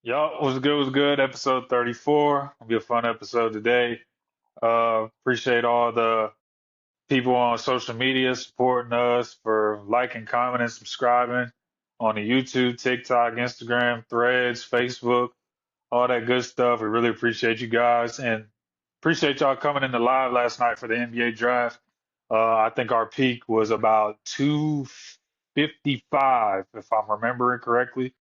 Y'all, was good, was good. Episode 34. It'll be a fun episode today. Appreciate all the people on social media supporting us for liking, commenting, subscribing on the YouTube, TikTok, Instagram, Threads, Facebook, all that good stuff. We really appreciate you guys and appreciate y'all coming in the live last night for the NBA draft. I think our peak was about 255, if I'm remembering correctly.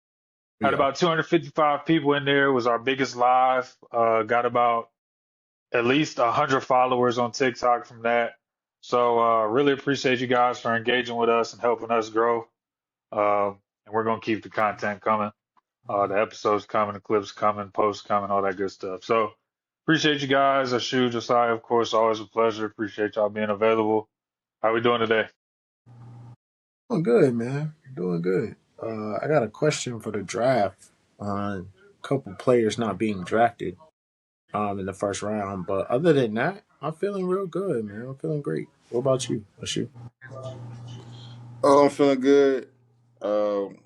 Had Yeah. about 255 people in there. It was our biggest live. Got about at least 100 followers on TikTok from that. So really appreciate you guys for engaging with us and helping us grow. And we're gonna keep the content coming, the episodes coming, the clips coming, posts coming, all that good stuff. So appreciate you guys. Ashu, Josiah, of course, always a pleasure. Appreciate y'all being available. How we doing today? Doing good, man. Doing good. I got a question for the draft on a couple players not being drafted in the first round. But other than that, I'm feeling real good, man. I'm feeling great. What about you? What's you? Oh, I'm feeling good.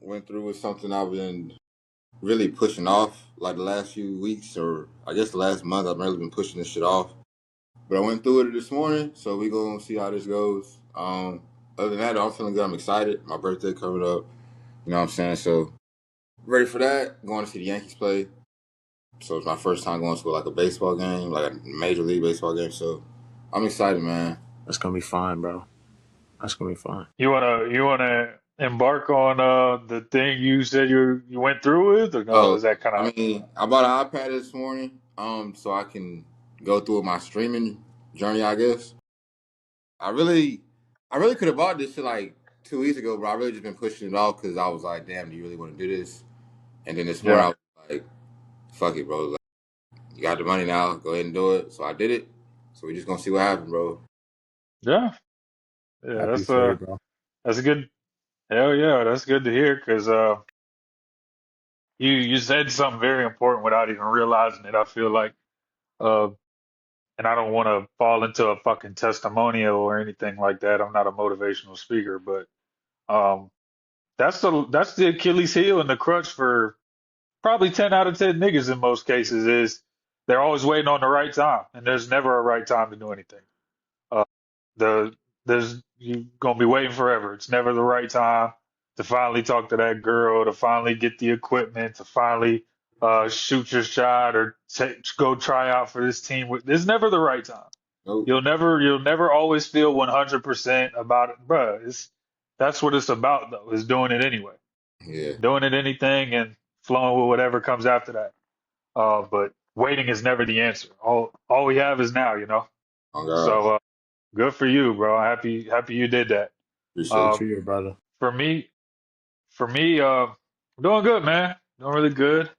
Went through with something I've been really pushing off like the last few weeks, or I guess the last month. I've really been pushing this shit off. But I went through it this morning, so we gonna see how this goes. Other than that, I'm feeling good. I'm excited. My birthday coming up. You know what I'm saying? So ready for that. Going to see the Yankees play. So it's my first time going to like a baseball game, like a major league baseball game. So I'm excited, man. That's gonna be fine, bro. That's gonna be fine. You wanna embark on the thing you said you went through with, or no? Oh, Is that kind I of mean, I bought an iPad this morning, so I can go through my streaming journey. I guess I really, I really could have bought this shit like 2 weeks ago, but I really just been pushing it off because I was like, "Damn, do you really want to do this?" And then this morning I yeah. was like, "Fuck it, bro. Like, you got the money now. Go ahead and do it." So I did it. So we just gonna see what happens, bro. Yeah, yeah, Happy for you, bro. that's a good. Hell yeah, that's good to hear because you said something very important without even realizing it. I feel like, uh, and I don't want to fall into a fucking testimonial or anything like that. I'm not a motivational speaker, but um, that's the Achilles heel and the crutch for probably 10 out of 10 niggas in most cases is they're always waiting on the right time, and there's never a right time to do anything. Uh, the there's you gonna be waiting forever. It's never the right time to finally talk to that girl, to finally get the equipment, to finally shoot your shot or go try out for this team. There's never the right time. Nope. You'll never always feel 100% about it, bruh. That's what it's about though, is doing it anyway, Yeah. doing it anything and flowing with whatever comes after that. But waiting is never the answer. All we have is now, you know. Oh God. So good for you, bro. Happy you did that. Appreciate Uh, you. For you, brother. for me, I'm doing good, man. Doing really good.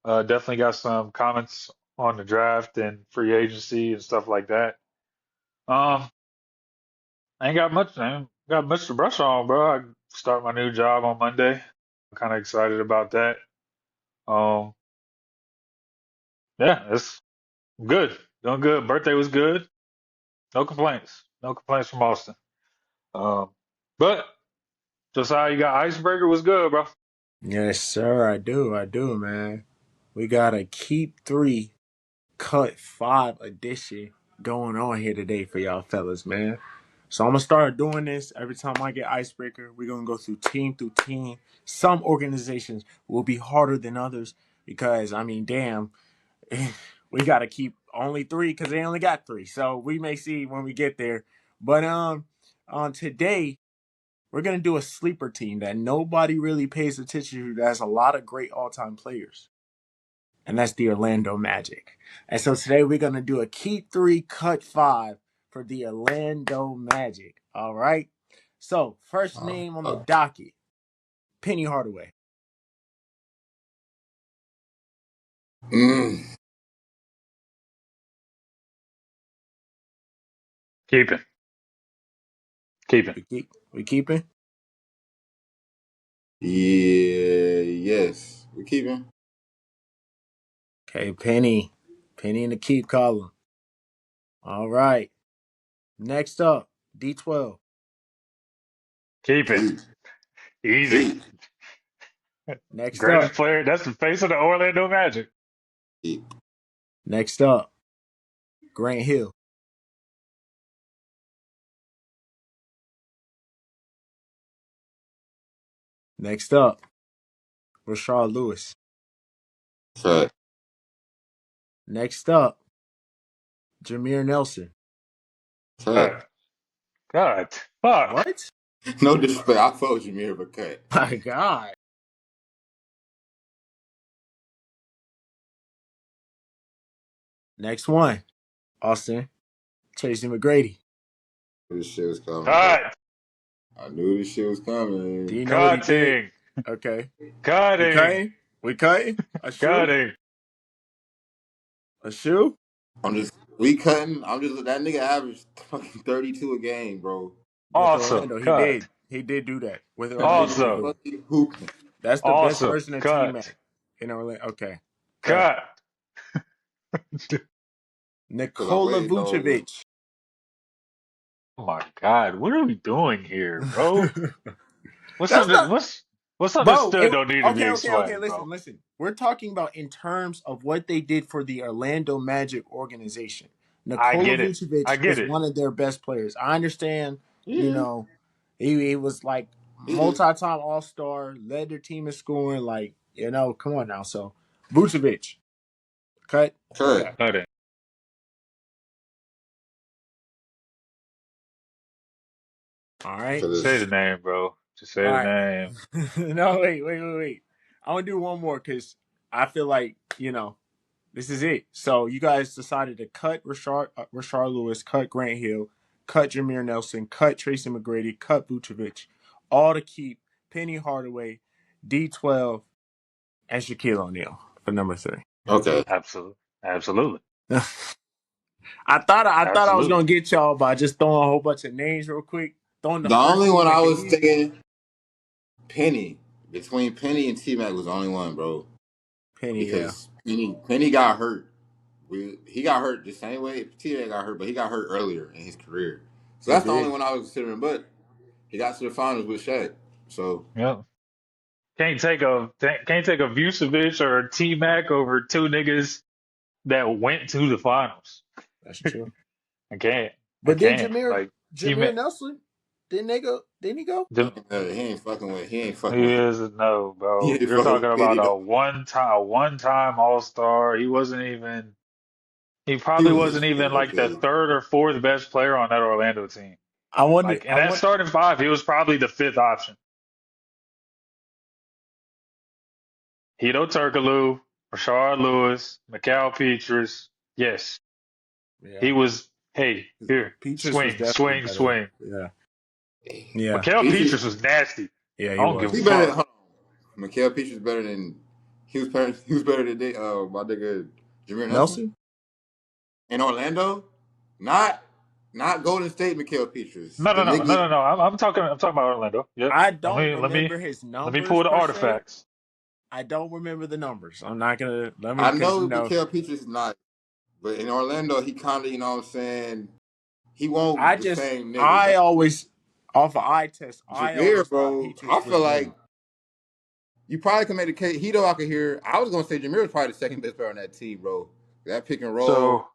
Definitely got some comments on the draft and free agency and stuff like that. Um, I ain't got much to brush on, bro. I start my new job on Monday. I'm kind of excited about that. Um, yeah, it's good. Doing good. Birthday was good. No complaints. No complaints from Austin. Um, but Josiah, you got icebreaker was good, bro. Yes, sir. I do. I do, man. We got a keep three, cut five edition going on here today for y'all fellas, man. So I'm gonna start doing this every time I get icebreaker. We're gonna go through team. Some organizations will be harder than others because I mean, damn, we gotta keep only three because they only got three. So we may see when we get there. But on today we're gonna do a sleeper team that nobody really pays attention to. That has a lot of great all-time players, and that's the Orlando Magic. And so today we're gonna do a keep three, cut five for the Orlando Magic. All right. So first Uh, name on the uh, docket, Penny Hardaway. mm, Keep it. Keep it. We keeping. yeah. Yes. We keeping. Okay, Penny in the keep column. All right. Next up, D12. Keep it. Keep. Easy. Keep. Next Greatest up. player. That's the face of the Orlando Magic. Next up. Grant Hill. Next up. Rashard Lewis. Cut. Next up. Jameer Nelson. Cut. God, God, fuck. What? No disrespect. I fuck with Jameer, but cut. My God. Next one. Austin. Tracy McGrady. This shit was coming, bro. God, I knew this shit was Do coming. you know what he did? cutting, Okay. We cutting, cutting? We cutting? A shoe? cutting. A shoe? We cutting. I'm just that nigga averaged fucking 32 a game, bro. With Also, Orlando. He cut. did. He did do that. With That Orlando, he nigga Also, did. fucking hooping. That's the best also, version of T cut, Mac in Orlando. Okay. Cut. cut. Cause I'm Nikola waiting on the. Vucevic. Oh my God, what are we doing here, bro? What's That's under not what's bro. understood don't need to be Okay. explained, Listen, bro. listen. We're talking about in terms of what they did for the Orlando Magic organization. I Nikola get it. I Vucevic get is it. one of their best players. I understand, you Yeah, know, he was like he is. multi-time all-star, led their team in scoring, like, come on now. So Vucevic, cut or Cut. cut. Cut it. All right. Say the Cause name, bro. Just All say the right. name. No, wait. I want to do one more because I feel like, this is it. So you guys decided to cut Rashard Lewis, cut Grant Hill, cut Jameer Nelson, cut Tracy McGrady, cut Vucevic, all to keep Penny Hardaway, D12, and Shaquille O'Neal for number 3. okay. Absolutely. Absolutely. I thought I was Absolutely. gonna get y'all by just throwing a whole bunch of names real quick, throwing the The first only two one like I an was easy one. thinking Penny between Penny and T Mac was the only one, bro. Penny, yeah, Because Penny got hurt. He got hurt the same way T Mac got hurt, but he got hurt earlier in his career. So he that's the only did. one I was considering. But he got to the finals with Shaq. So Yep. Can't take a Vucevic or a T Mac over two niggas that went to the finals. That's true. I can't. I But then can't. Jameer Like T Jameer Mac. Nelson, didn't they go? Didn't he go? he ain't fucking with. He ain't fucking He with. is a no, He bro. ain't You're fucking talking with Penny. about Though. a one time All Star. He wasn't even. He He probably was. wasn't He was even like the okay. third or fourth best player on that Orlando team. I wonder. Like in I that want. starting five, he was probably the fifth option. Hedo Turkoglu, Rashard Lewis, Mikal Petras. Yes, he Yeah, was. Hey, here, Peaches was swing, definitely swing, better. swing. Yeah, yeah, Mikal Peaches. Petras was nasty. yeah. I He don't give a was. He better. fuck. Hold on. Mikael Peaches better than. He was better than my nigga Jameer Nelson Nelson. in Orlando. Not not Golden State. Mikael Peaches. No, The no, no, no, nigga. no, no. I'm talking about Orlando. Yep. I Let don't me let me remember his let me numbers pull the per se. artifacts. I don't remember the numbers. I'm not gonna let me I because know Mikael Peaches is not, but in Orlando he kind of you know what I'm saying. He I won't the just same nigga. I But always off of eye test. I Jameer, always thought bro, I Peaches was feel better. like you probably can make the case. Hedo, I could hear. I was gonna say Jameer was probably the second best player on that team, bro. That pick and roll. So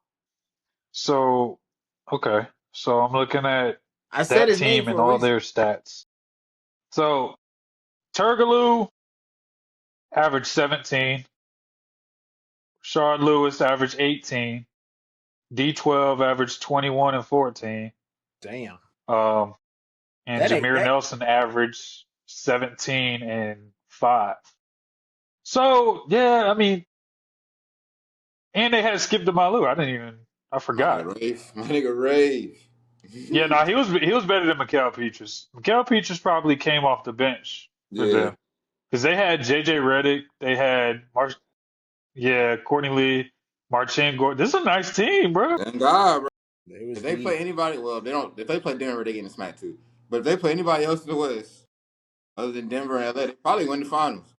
so okay. So I'm looking at I said that his name team and for a all reason. their stats. So Turgaloo averaged 17. Shard Lewis averaged 18. D12 averaged 21 and 14. Damn, Um, and that ain't Jameer that. Nelson averaged 17 and 5. So yeah, I mean, and they had Skip DeMalu. I My forgot. nigga Rafe. My nigga Rafe. Yeah, no, he was better than Mikal Petras. Mikal Petras probably came off the bench for Yeah. them because they had JJ Redick, they had yeah, Courtney Lee, Marcin Gordon. This is a nice team, bro. Thank God, bro. It was If they play deep. anybody, well, if they don't. If they play Denver, they getting smacked too. But if they play anybody else in the West, other than Denver and LA, they probably win the finals.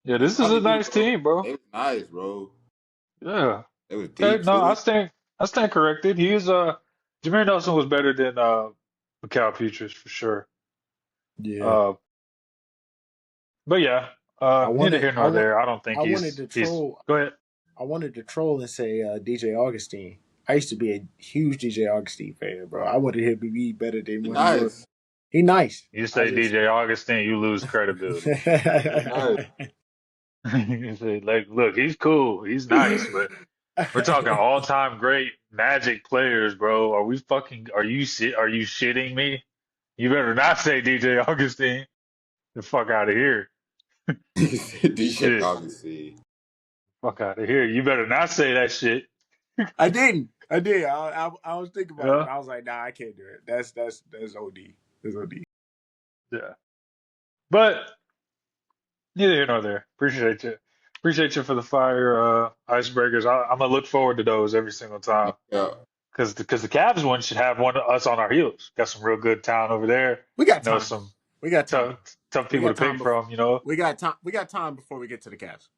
Yeah, They this is a probably do, nice bro. team, bro. They was nice, bro. Yeah. They was Okay, deep no, I too. stand I stand corrected. Jameer Nelson was better than Mikal Petras for sure. Yeah. Uh, but yeah. Neither here nor there. I don't think I wanted to he's. troll. Go ahead. I wanted to troll and say DJ Augustine. I used to be a huge DJ Augustine fan, bro. I wanted him to be better than He what he was. nice. He nice. You I say just DJ Augustine, you lose credibility. He nice. You say, like, look, he's cool, he's nice, but we're talking all-time great Magic players, bro. Are we fucking? Are you shitting me? You better not say DJ Augustine. The fuck out of here. DJ Shit. Augustine. Fuck out of here. You better not say that shit. I didn't. I did. I was thinking about it, Yeah. but I was like, nah, I can't do it. That's OD. That's OD. Yeah. But neither here nor there. Appreciate you. Appreciate you for the fire icebreakers. I'm gonna look forward to those every single time. Yeah. Because the Cavs one should have one of us on our heels. Got some real good talent over there. We got You know, time. some We got time. tough We people to got time. pick from, you know. We got time. We got time before we get to the Cavs.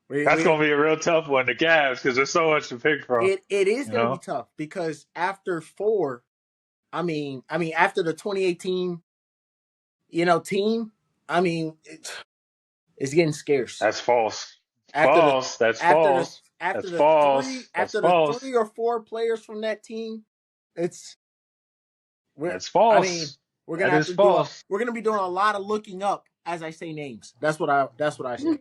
That's gonna be a real tough one, the Cavs, because there's so much to pick from, it is you going to be know. tough because after 4, after the 2018, team, it's getting scarce. That's false. After the False. That's after the false. after That's the three false. That's after the false. 3 or 4 players from that team, we're That's I mean, false. we're gonna That have is to do false. we're gonna be doing a lot of looking up as I say names. That's what I say.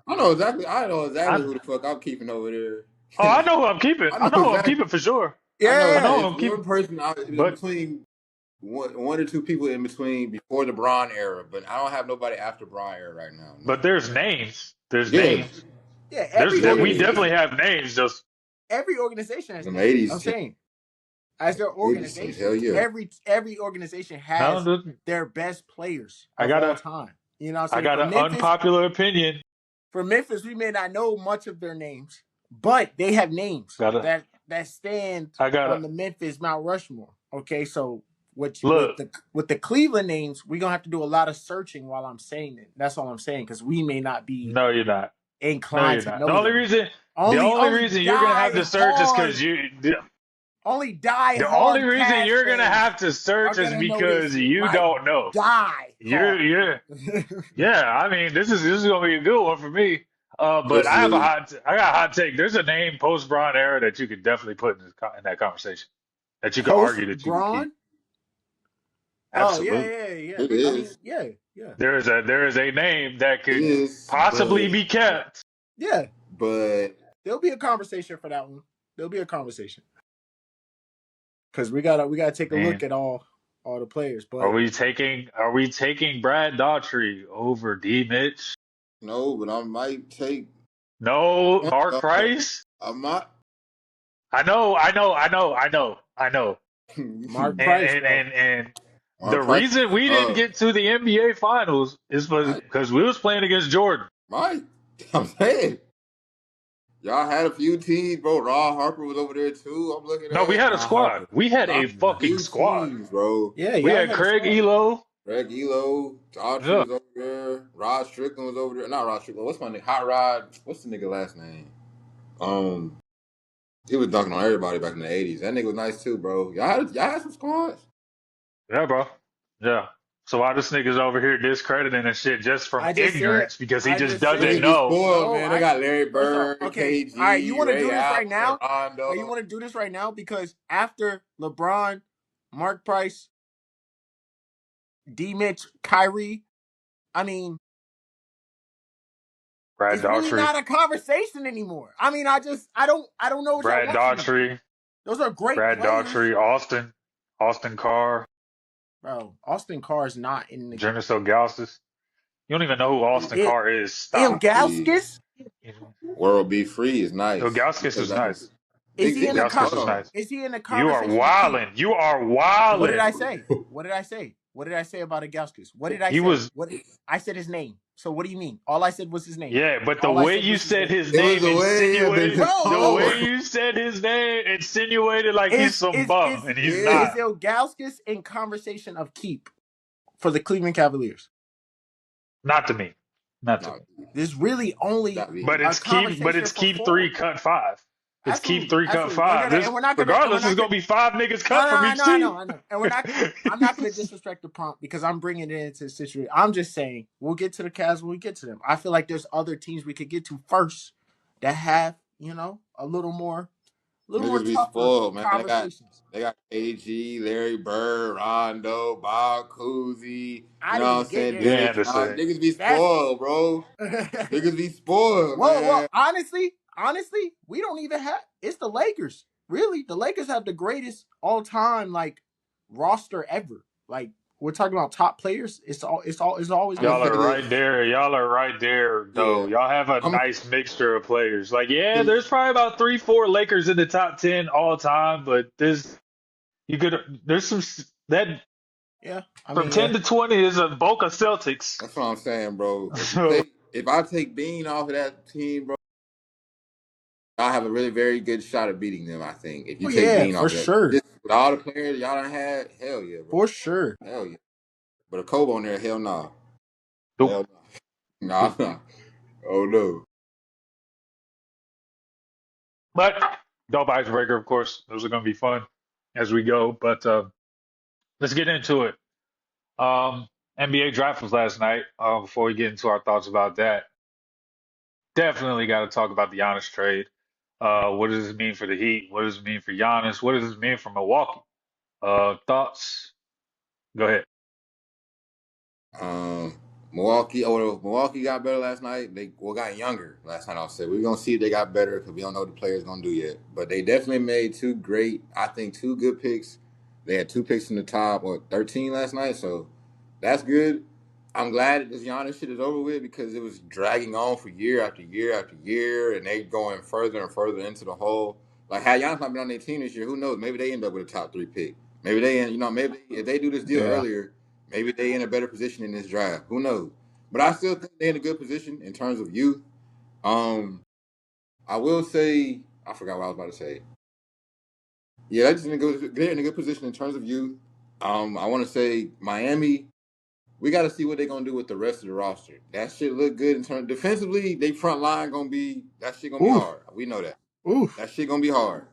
I know exactly. I Who the fuck I'm keeping over there. I know who I'm keeping. I I know know who I'm exactly. keeping for sure. I know I Yeah. know who it's I'm one keeping. person in But between one or two people in between before the Braun era, but I don't have nobody after Braun era right now. No. there's names. There's Yeah, names. Yeah, There's every that we yeah. definitely organization have names. Just has In the names. I'm '80s, saying as their 80s, hell organization, yeah. every organization no, has dude, their best players I of got all a time. You know what I I'm saying? got an unpopular opinion. For Memphis, we may not know much of their names, but they have names Got a that stand I got on a the Memphis Mount Rushmore. Okay, so look. with the Cleveland names, we're gonna have to do a lot of searching while I'm saying it. That's all I'm saying because we may not be No, you're not. No, inclined you're to not. The know only them. reason Only you're gonna have die to search is hard. because Only die the only hard reason Cavs you're gonna fans have to are search is gonna know this because shit. you Like don't know. die hard. You're yeah. I mean, this is gonna be a good one for me. But This is I got a hot take. There's a name post Bron era that you could definitely put in that conversation that you could Post argue that you could keep. Braun. Oh yeah, Absolutely. yeah, yeah. it I mean, is yeah, yeah, There is a name that it could is, possibly be kept. yeah. but There'll be a conversation for that one. There'll be a conversation because we gotta take a look Man, at all the players. are But we taking Brad Daughtry over D Mitch? no, but I might take. No, Mark I Price? might. I know. Mark And Price, and bro. and, and the Mark Price. reason we didn't get to the NBA Finals is Might, because we was playing against Jordan. might. I'm saying. Y'all had a few teams, bro. Raw Harper was over there too. I'm looking No, we at had a squad. Harper. We had y'all a had a fucking few squad. teams, bro. Yeah, We y'all had had a Craig squad. Elo. Greg Elo, Daughtry Yeah, was over there. Rod Strickland was over there. Not Rod Strickland. What's my nigga? Hot Rod. What's the nigga last name? He was dunking on everybody back in the '80s. That nigga was nice too, bro. Y'all had some squads. yeah, bro. Yeah. So why this nigga's over here discrediting and shit just from I just said. ignorance because he I just just doesn't Niggas said. be know? spoiled, No, man. They got Larry first off, Bird, okay. All right, you KG, want to do Ray this right Allen, now? Rondo. You want to do this right now because after LeBron, Mark Price, D. Mitch, Kyrie, I mean, Brad it's really Daughtry, not a conversation anymore. I mean, I don't know what y'all Brad want from me. Daughtry, Those are great Brad players, Daughtry, Austin Carr, bro. Austin Carr is not in the Jonas Ilgauskas. You don't even know who Austin Carr is. Stop. See, Ilgauskas. World Be Free is nice. Ilgauskas Because is that's a nice. Is he in the Ilgauskas is nice. Is he in the You are conversation to keep? wildin'. You are What did wildin'. I say? What did I say? What did I say about Ilgauskas? What did I He say? was, What I said his name. So what do you mean? All I said was his name. yeah, but the All I way said you was his said name. his it was name the way he had been insinuated, the Bro, way you said his name insinuated like he's is some is bum, is and he's yeah. is not. Ilgauskas in conversation of keep for the Cleveland Cavaliers? Not to me. Not to No, me. There's really only not me. But a it's conversation keep for three, forward. cut five. It's keep Absolutely, three, cut absolutely. We're five. gonna and This, we're not gonna and we're regardless, not it's gonna. gonna be 5 niggas No, cut no, from I each know, I team. know, I know. And we're not. I'm not gonna disrespect the prompt because I'm bringing it into the situation. I'm just saying we'll get to the Cavs when we get to them. I feel like there's other teams we could get to first that have a little more Niggas be tougher spoiled, man. conversations. They got AG, Larry Bird, Rondo, Bob Cousy. You I know didn't what I'm even get saying? there B. yet. Derek, Anderson. niggas be That's spoiled, bro. Niggas be spoiled, well. man. Honestly, we don't even have. It's the Lakers. Really, the Lakers have the greatest all time like roster ever. Like we're talking about top players. It's always I'm gonna been Y'all say are them. right this. there. Y'all are right there, though. Yeah, Y'all have a I'm nice mixture of players. Like, yeah, gonna there's probably about 3, 4 Lakers in the top 10 all time, but there's that Yeah, I from mean, yeah. 10 to 20 is a bulk of Celtics. That's what I'm saying, bro. So If I take Bean off of that team, bro, I have a really very good shot of beating them. I think if you Oh take yeah, Bean for off of that, sure, just with all the players y'all done had, hell yeah, bro, for sure. hell yeah. But a Kobe on there, hell no, nope, hell no, nah, nope. nah. Oh no. But dope icebreaker, of course. Those are gonna be fun as we go. But let's get into it. Um, NBA draft was last night. Before we get into our thoughts about that, definitely got to talk about the Giannis trade. What does this mean for the Heat? What does it mean for Giannis? What does this mean for Milwaukee? Thoughts? Go ahead. Um, Milwaukee got better last night. They got younger last night. I'll say we're gonna see if they got better because we don't know what the players gonna do yet. But they definitely made I think two good picks. They had two picks in the top 13 last night, so that's good. I'm glad that this Giannis shit is over with because it was dragging on for year after year after year, and they going further and further into the hole. Like had Giannis not been on their team this year, who knows? Maybe they end up with a top 3 pick. Maybe maybe if they do this deal Yeah. earlier, maybe they in a better position in this draft. Who knows? But I still think they're in a good position in terms of youth. Um, I will say I forgot what I was about to say. Yeah, they're in a good position in terms of youth. I want to say Miami. We got to see what they're gonna do with the rest of the roster. That shit look good in terms defensively. They front line gonna be that shit gonna be Oof, hard. We know that. oof. That shit gonna be hard.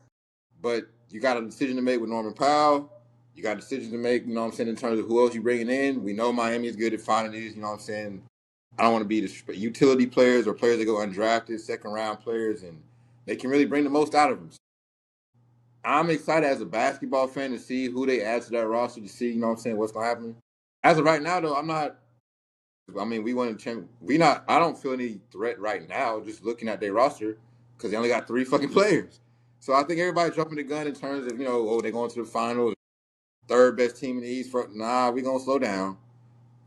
But you got a decision to make with Norman Powell. You got a decision to make, you know what I'm saying, in terms of who else you bringing in. We know Miami is good at finding these, you know what I'm saying. I don't want to be the utility players or players that go undrafted, second round players, and they can really bring the most out of them. I'm excited as a basketball fan to see who they add to that roster to see, you know what I'm saying, what's gonna happen. As of right now, though, I'm not. I mean, we want to change. We not. I don't feel any threat right now. Just looking at their roster because they only got three fucking players. So I think everybody jumping the gun in terms of they're going to the finals, third best team in the East. Nah, we gonna slow down.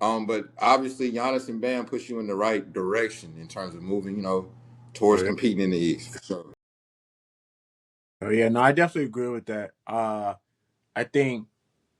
But obviously Giannis and Bam push you in the right direction in terms of moving, Oh towards yeah. competing in the East. For sure. Oh yeah. No, I definitely agree with that. I think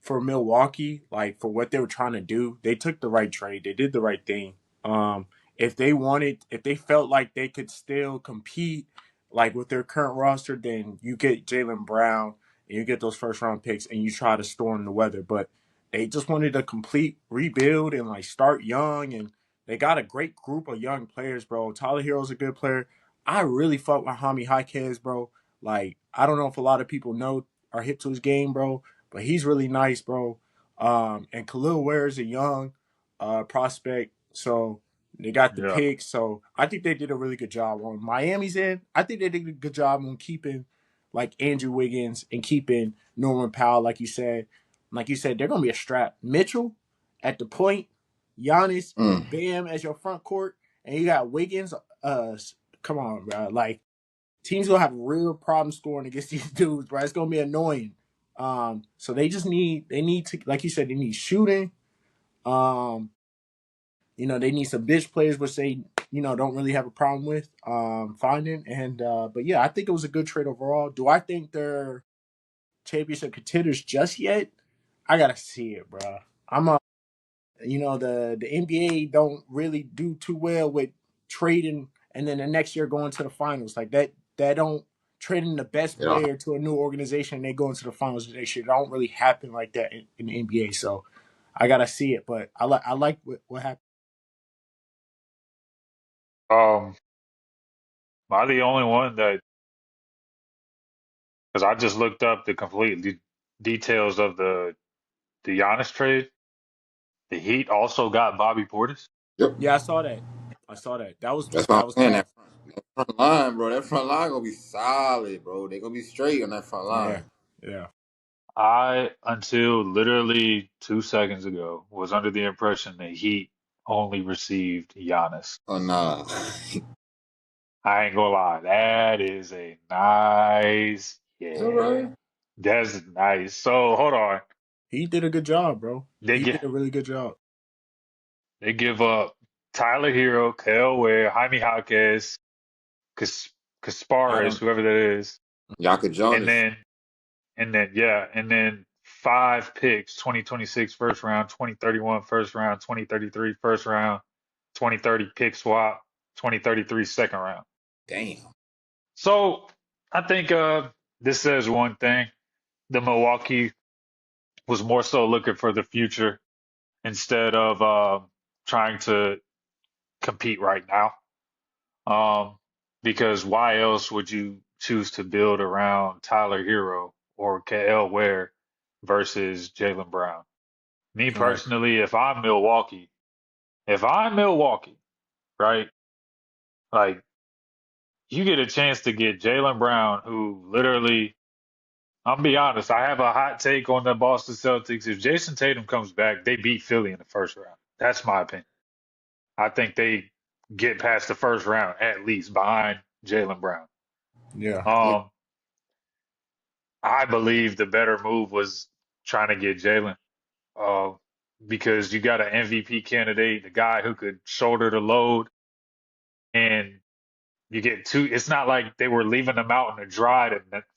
for Milwaukee, like for what they were trying to do, they took the right trade. They did the right thing. Um, if they felt like they could still compete, like with their current roster, then you get Jaylen Brown and you get those first round picks and you try to storm the weather. But they just wanted a complete rebuild and like start young, and they got a great group of young players, bro. Tyler Hero's a good player. I really fuck with Hami Jaquez, bro. Like I don't know if a lot of people know or hip to his game, bro, but he's really nice, bro. And Khalil Ware is a young prospect, so they got the Yeah. picks. So I think they did a really good job on Miami's end. I think they did a good job on keeping like Andrew Wiggins and keeping Norman Powell, like you said. Like you said, they're gonna be a strap. Mitchell at the point, Giannis Mm. and Bam as your front court, and you got Wiggins. Come on, bro. Like teams gonna have real problems scoring against these dudes, bro. It's gonna be annoying. So they need to, like you said, they need shooting. Um, they need some bench players, which they, don't really have a problem with finding. And but yeah, I think it was a good trade overall. Do I think they're championship contenders just yet? I gotta see it, bro. I'm a the NBA don't really do too well with trading and then the next year going to the finals like that. That don't trading the best You know, player to a new organization and they go into the finals the next year. It don't really happen like that in the NBA. So I gotta see it, but I like what happened. Am I the only one that Because I just looked up the complete details of the Giannis trade. The Heat also got Bobby Portis. Yep. Yeah, I saw that. I saw that. That's why That I'm was saying tough. that front line, bro. That front line gonna be solid, bro. They gonna be straight on that front Yeah, line. yeah. I, until literally 2 seconds ago, was under the impression the Heat only received Giannis. Oh nah. I ain't gonna lie, that is a nice, Is that yeah, right? that's nice. So hold on, He did a good job, bro. they He get did a really good job. they give up Tyler Hero, Kel Ware, Jaime Jaquez, Kas Kasparis, Adam. whoever that is, Yaka and Jonas. then and then five picks: 2026 first round, 2031 first round, 2033 first round, 2030 pick swap, 2033 second round. Damn. So I think this says one thing: the Milwaukee was more so looking for the future instead of trying to compete right now. Because why else would you choose to build around Tyler Hero or KL Ware versus Jaylen Brown? Me Right. personally, if I'm Milwaukee, right? Like you get a chance to get Jaylen Brown, who literally, I'm be honest, I have a hot take on the Boston Celtics. If Jason Tatum comes back, they beat Philly in the first round. That's my opinion. I think they get past the first round at least behind Jaylen Brown. Yeah. Yeah. Um, I believe the better move was trying to get Jaylen, uh, because you got an MVP candidate, the guy who could shoulder the load, and you get two. It's not like they were leaving them out in the dry.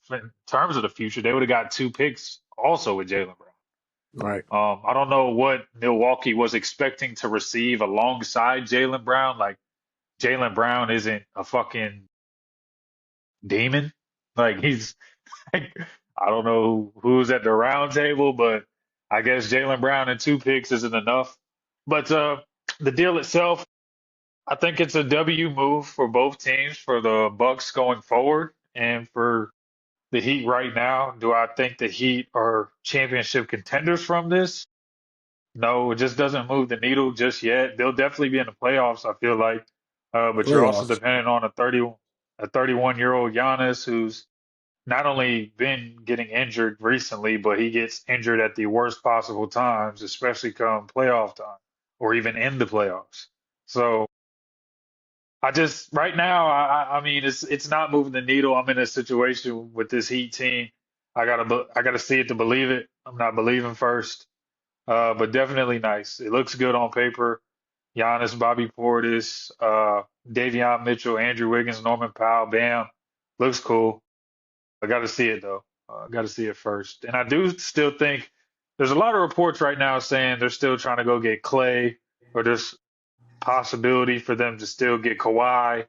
In terms of the future, they would have got two picks also with Jaylen Brown. Right. I don't know what Milwaukee was expecting to receive alongside Jaylen Brown. Like Jaylen Brown isn't a fucking demon. Like he's like, I don't know who's at the round table, but I guess Jaylen Brown and two picks isn't enough. But the deal itself, I think it's a W move for both teams, for the Bucks going forward and for the Heat right now. Do I think the Heat are championship contenders from this? No, it just doesn't move the needle just yet. They'll definitely be in the playoffs, I feel like. But you're also Playoffs. dependent on a 31-year-old Giannis who's not only been getting injured recently, but he gets injured at the worst possible times, especially come playoff time or even in the playoffs. So I just right now, I mean, it's not moving the needle. I'm in a situation with this Heat team. I gotta see it to believe it. I'm not believing first, but definitely nice. It looks good on paper. Giannis, Bobby Portis, Davion Mitchell, Andrew Wiggins, Norman Powell, Bam, looks cool. I got to see it though. I got to see it first. And I do still think there's a lot of reports right now saying they're still trying to go get Clay, or there's possibility for them to still get Kawhi. Um,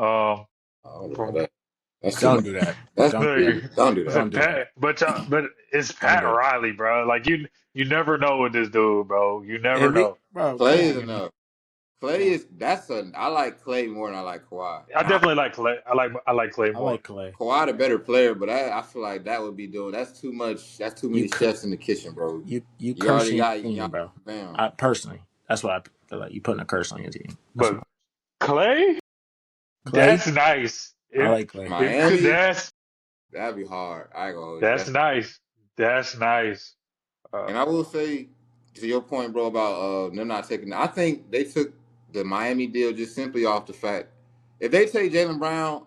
I don't know about from that. That's too Don't much. do that. That's Don't do that. too. Don't do that. Don't do that. But it's Don't Pat do it. Riley, bro. Like you never know with this dude, bro. You never And know. bro, come Clay on, is man. enough. Clay Come on. is that's a. I like Clay more than I like Kawhi. I Now definitely like Clay. I like Clay I more. like Clay. Kawhi the better player, but I feel like that would be doing. That's too much. That's too You many cur- chefs in the kitchen, bro. you You already cursing got your team, Giannis, bro. Bam. I personally, that's what I feel like. You putting a curse on your team. That's But what. Clay, Clay, that's nice. I like Clay. If Miami, that'd be hard. I ain't gonna hold you. that's That's nice. That's nice. Uh, and I will say to your point, bro, about them not taking. I think they took the Miami deal just simply off the fact if they take Jaylen Brown,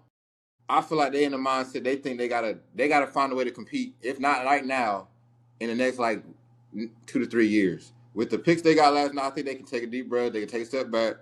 I feel like they in the mindset they think they gotta find a way to compete. If not right now, in the next like 2 to 3 years. With the picks they got last night, I think they can take a deep breath. They can take a step back.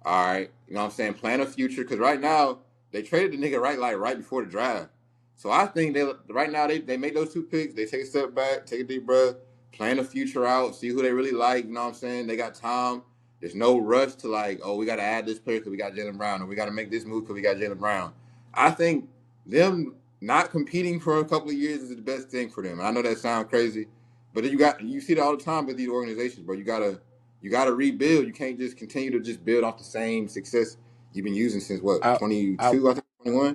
All right, you know what I'm saying? Plan a future because right now they traded the nigga right before the draft. So I think they right now they make those two picks. They take a step back, take a deep breath, plan a future out, see who they really like. You know what I'm saying? They got time. There's no rush to like, oh, we got to add this player because we got Jaylen Brown, or we got to make this move because we got Jaylen Brown. I think them not competing for a couple of years is the best thing for them. And I know that sounds crazy, but you see that all the time with these organizations, bro. You gotta rebuild. You can't just continue to just build off the same success you've been using since what I, 22, I think 21.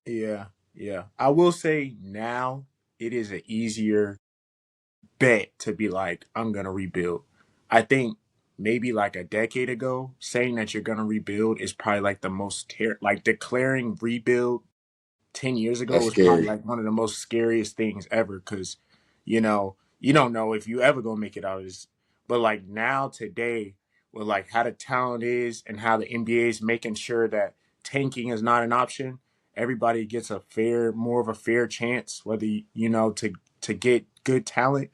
yeah. Yeah. I will say now it is an easier bet to be like, I'm gonna rebuild. I think maybe like a decade ago, saying that you're gonna rebuild is probably like the most like declaring rebuild 10 years ago That's was probably scary. like one of the most scariest things ever because you don't know if you ever gonna make it out of this. But like now today, with like how the talent is and how the NBA is making sure that tanking is not an option, everybody gets a more of a fair chance, whether to get good talent.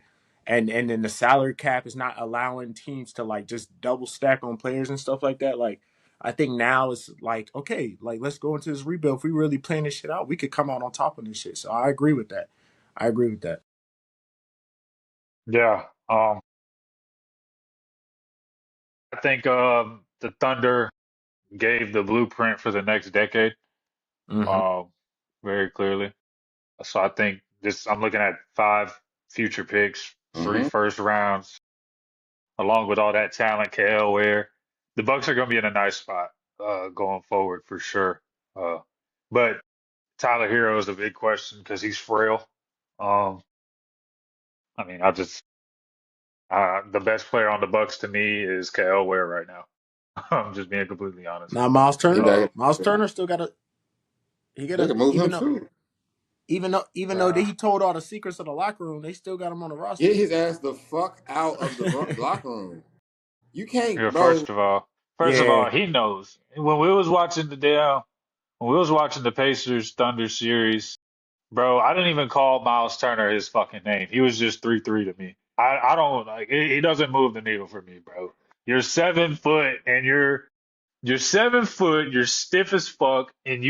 And then the salary cap is not allowing teams to like just double stack on players and stuff like that. Like I think now it's like, okay, like let's go into this rebuild. If we really plan this shit out, we could come out on top of this shit. So I agree with that. I agree with that. Yeah. I think the Thunder gave the blueprint for the next decade, Hmm. um, very clearly. So I think this I'm looking at 5 future picks, three Mm-hmm. first rounds, along with all that talent, KL Ware. The Bucks are gonna be in a nice spot going forward for sure. Uh, but Tyler Hero is a big question because he's frail. Um, I mean, the best player on the Bucks to me is KL Ware right now. I'm just being completely honest. Now Miles He Turner, Uh, back. Miles Turner still got to he got They to can move him too. even though uh, he told all the secrets of the locker room, they still got him on the Get roster. his ass the fuck out of the locker room. You can't, yeah, bro. first of Yeah, all, he knows when we was watching the Pacers Thunder series. Bro, I didn't even call Miles Turner his fucking name. He was just 3-3 to me. I don't like he doesn't move the needle for me, bro. You're 7 foot and you're 7 foot, you're stiff as fuck, and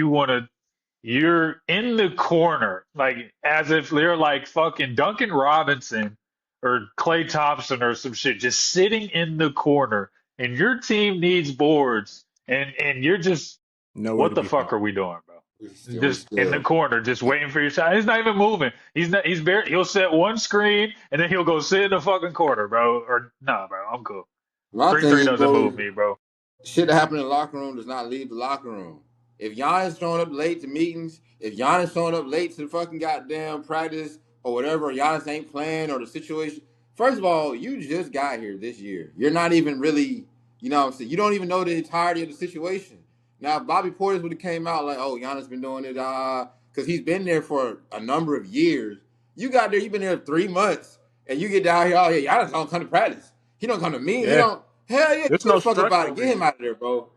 you're in the corner, like as if they're like fucking Duncan Robinson or Klay Thompson or some shit, just sitting in the corner, and your team needs boards, and you're just nowhere what to the be found. fuck are we doing, bro? We Just in the still. corner, just waiting for your shot. He's not even moving. He's not. He's barely. He'll set one screen and then he'll go sit in the fucking corner, bro. Or nah, bro. I'm cool. My Three thing three is, doesn't bro, move me, bro. shit that happened in the locker room does not leave the locker room. If Giannis showing up late to meetings, if Giannis showing up late to the fucking goddamn practice or whatever, or Giannis ain't playing or the situation. First of all, you just got here this year. You're not even really, you know what I'm saying? You don't even know the entirety of the situation. Now, if Bobby Portis would have came out like, oh, Giannis been doing it, because he's been there for a number of years. You got there, you've been there 3 months, and you get down here, oh, yeah, Giannis don't come to practice. He don't come to me. He Yeah, don't. Hell yeah, there's get no the fuck up structure out of it. over Get him here. out of there, bro.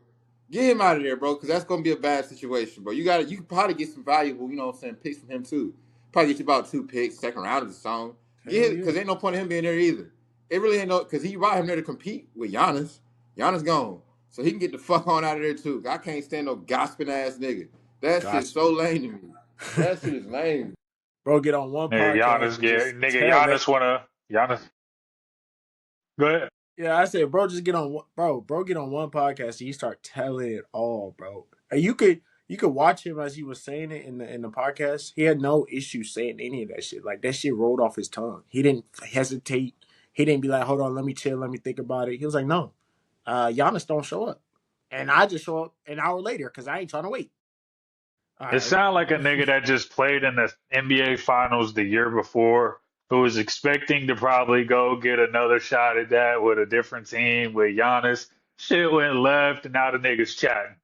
Get him out of there, bro, because that's gonna be a bad situation, bro. You could probably get some valuable, you know what I'm saying, picks from him too. Probably get you about 2 picks, second round of the song. Hell Get yeah, because ain't no point in him being there either. It really ain't no because he brought him there to compete with Giannis. Giannis gone. So he can get the fuck on out of there too. I can't stand no gossiping ass nigga. That shit's so gospel. lame to me. That shit is lame. Bro, get on one Nigga, podcast Giannis, and get just nigga, tell that. Giannis wanna Giannis. Go ahead. Yeah, I said, bro, just get on, bro, get on one podcast and you start telling it all, bro. And you could watch him as he was saying it in the podcast. He had no issue saying any of that shit. Like that shit rolled off his tongue. He didn't hesitate. He didn't be like, hold on, let me chill, let me think about it. He was like, no, Giannis don't show up, and I just show up an hour later because I ain't trying to wait. All It right, sounded like a nigga that just played in the NBA Finals the year before, who was expecting to probably go get another shot at that with a different team with Giannis. Shit went left, and now the niggas chatting.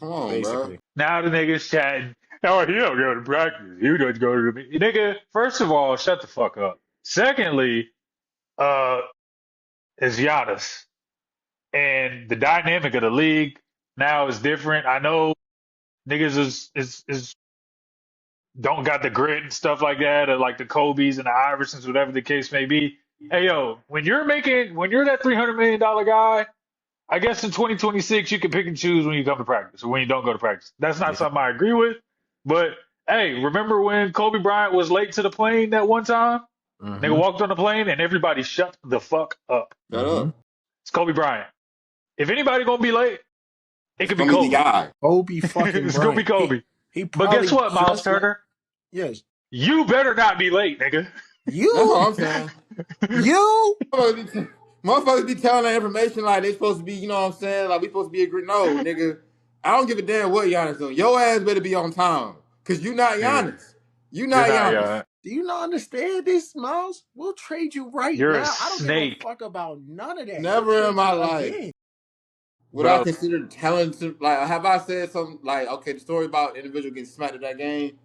Come on, bro. basically, Now the niggas chatting. Oh, he don't go to practice. He doesn't go to the nigga. First of all, shut the fuck up. Secondly, uh, is Giannis, and the dynamic of the league now is different. I know niggas is don't got the grit and stuff like that, or like the Kobe's and the Iversons, whatever the case may be. Hey yo, when you're that $300 million guy, I guess in 2026 you can pick and choose when you come to practice or when you don't go to practice. That's not yeah. something I agree with, but hey, remember when Kobe Bryant was late to the plane that one time? Nigga Mm-hmm. walked on the plane and everybody shut the fuck up. Shut Mm-hmm. up. It's Kobe Bryant. If anybody gonna be late, it It's could be gonna be the Kobe. guy. Kobe fucking It's gonna be Bryant. He Kobe. he But guess probably what, Miles just let Turner? yes. You better not be late, nigga. That's You all I'm saying. you Motherfuckers be telling that information like they supposed to be, you know what I'm saying? Like we supposed to be agreeing. No, nigga. I don't give a damn what Giannis doing. Your ass better be on time. Cause you not Nigga, Giannis. You you're not not Giannis. young. Do you not understand this, Miles? We'll trade you right You're a now. I don't give a snake, fuck about none of that. We'll Never in trade my you life again. would I bro. consider talented. Like, have I said something like, okay, the story about the individual getting smacked at that game?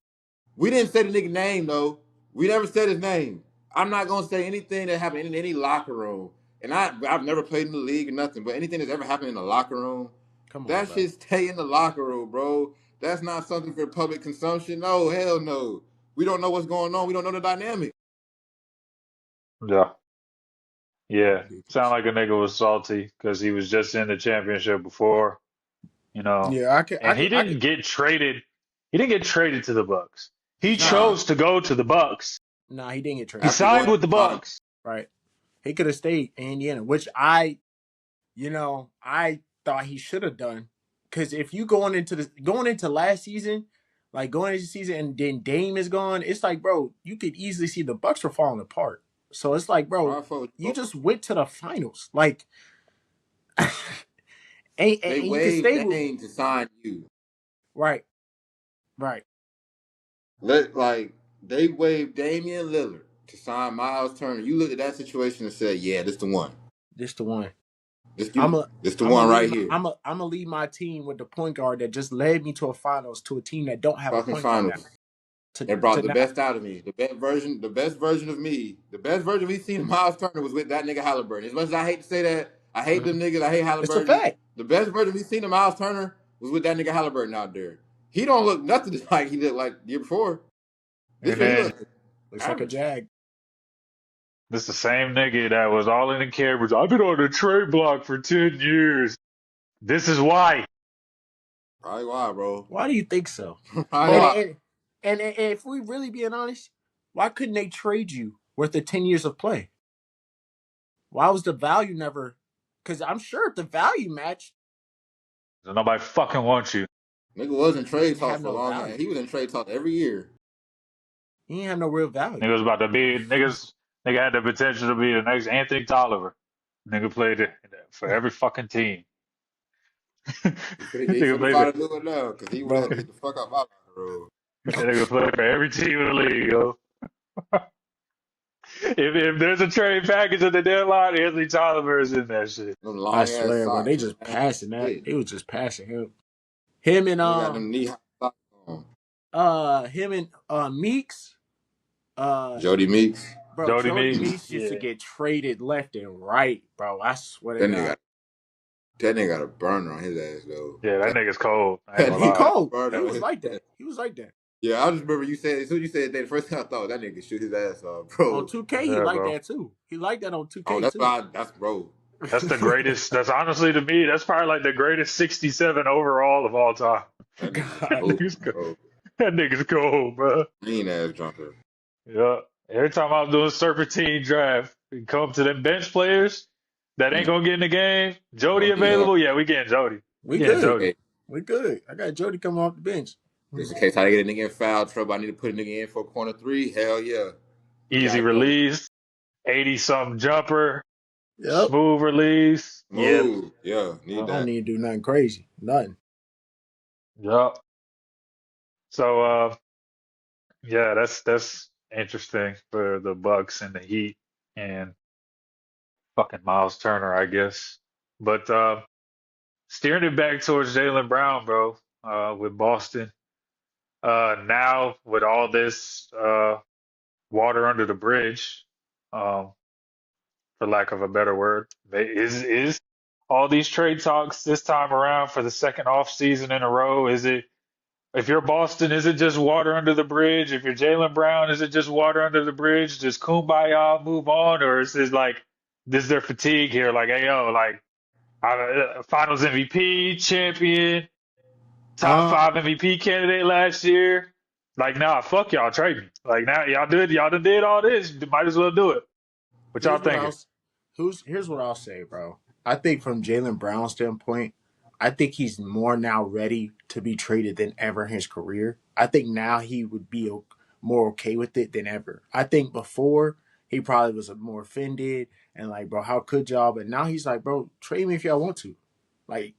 We didn't say the nigga name though. We never said his name. I'm not gonna say anything that happened in any locker room. And I've never played in the league or nothing, but anything that's ever happened in the locker room, Come on, that bro. shit stay in the locker room, bro. That's not something for public consumption. No, hell no. We don't know what's going on. We don't know the dynamic. Yeah, yeah. Sound Ridiculous. like a nigga was salty because he was just in the championship before, you know, Yeah, I could, I and he could, I could. didn't get traded. He didn't get traded to the Bucks. He Nah, chose to go to the Bucks. Nah, he didn't get He traded. after signed going to with the the final. Bucks. Right. He could have stayed in Indiana, which I thought he should have done. Because if you going into last season, like going into the season, and then Dame is gone, it's like, bro, you could easily see the Bucks were falling apart. So it's like, bro, I fuck with you you, just went to the finals, like, they and you can waived stay with Dame to sign you. right, right. Like they waived Damian Lillard to sign Miles Turner. You looked at that situation and said, "Yeah, this the one. This the one. This I'm you. a. This the I'm gonna one lead right my here. I'm gonna lead my team with the point guard that just led me to a finals to a team that don't have a Fucking point guard now. finals. They brought To the now, best out of me. The best version of me. The best version we seen of Miles Turner was with that nigga Halliburton. As much as I hate to say that, I hate them mhm. niggas. I hate It's a Halliburton. fact. The best version we seen of Miles Turner was with that nigga Halliburton out there. He don't look nothing like he looked like the year before. This And year he then look Looks like a average. jag. this the same nigga that was all in the cameras. I've been on the trade block for 10 years. This is why. Probably why, bro. Why do you think so? Probably And Fuck. why. and, and if we really being honest, why couldn't they trade you worth the 10 years of play? Why was the value never? Because I'm sure if the value matched, So nobody fucking wants you. Nigga was in he trade didn't talks have for a no long time. value. He was in trade talks every year. He didn't have no real value. Niggas about to be niggas. Nigga had the potential to be the next Anthony Tolliver. Nigga played it for every fucking team. He Nigga finna played find it. a new one now because he would have Bro, to get the fuck out my locker room. Nigga played for every team in the league, yo. If there's a trade package at the deadline, Anthony Tolliver is in that shit. Them I long ass swear, bro, they socks. just Man, passing that. shit. They was just passing him. Him and Nigga got them knee high socks on. Meeks, uh Jody Meeks. bro, Jody Jody Meeks, Meeks used to yeah, get traded left and right, bro. I swear to That nigga God. got that nigga got a burner on his ass though. yeah, that nigga's cold. I ain't That gonna He nigga lie. got a cold. burner He on was his like ass. that. He was like that. Yeah, I just remember you said as soon as you said that, the first thing I thought that nigga shoot his ass off, On bro. 2K, he Yeah, liked bro. that too. He liked that on Oh, 2K that's too. why that's bro. That's the greatest. That's honestly to me. That's probably like the greatest 67 overall of all time. That nigga was God. That moving, nigga's cold. bro. That nigga's cold, bro. Mean ass jumper. Yeah. Every time I was doing serpentine draft, we come to them bench players that ain't Mm. gonna get in the game. Jody Oh yeah. available? Yeah, we getting Jody. We We getting Just in good. Jody. case. We good. I got Jody coming off the bench. Just in case I get a nigga in foul trouble, I need to put a nigga in for a corner three. Hell yeah. We Easy got Jody. release, 80 something jumper, Yep. smooth release. Yeah. Smooth. Yeah, need I Uh, don't that. need to do nothing crazy. Nothing. yeah. So yeah, that's interesting for the Bucks and the Heat and fucking Miles Turner, I guess. But steering it back towards Jaylen Brown, bro, with Boston. Now with all this water under the bridge, um, for lack of a better word, is all these trade talks this time around for the second off season in a row? Is it if you're Boston, is it just water under the bridge? If you're Jaylen Brown, is it just water under the bridge? Just kumbaya, move on, or is this like this their fatigue here? Like, hey yo, like Finals MVP, champion, top Uh, five MVP candidate last year. Like, nah, fuck y'all, trade me. Like now, y'all done did all this. You might as well do it. What y'all here's what thinking? I'll here's what I'll say, bro. I think from Jalen Brown's standpoint, I think he's more now ready to be traded than ever in his career. I think now he would be more okay with it than ever. I think before he probably was more offended and like, bro, how could y'all? But now he's like, bro, trade me if y'all want to. Like,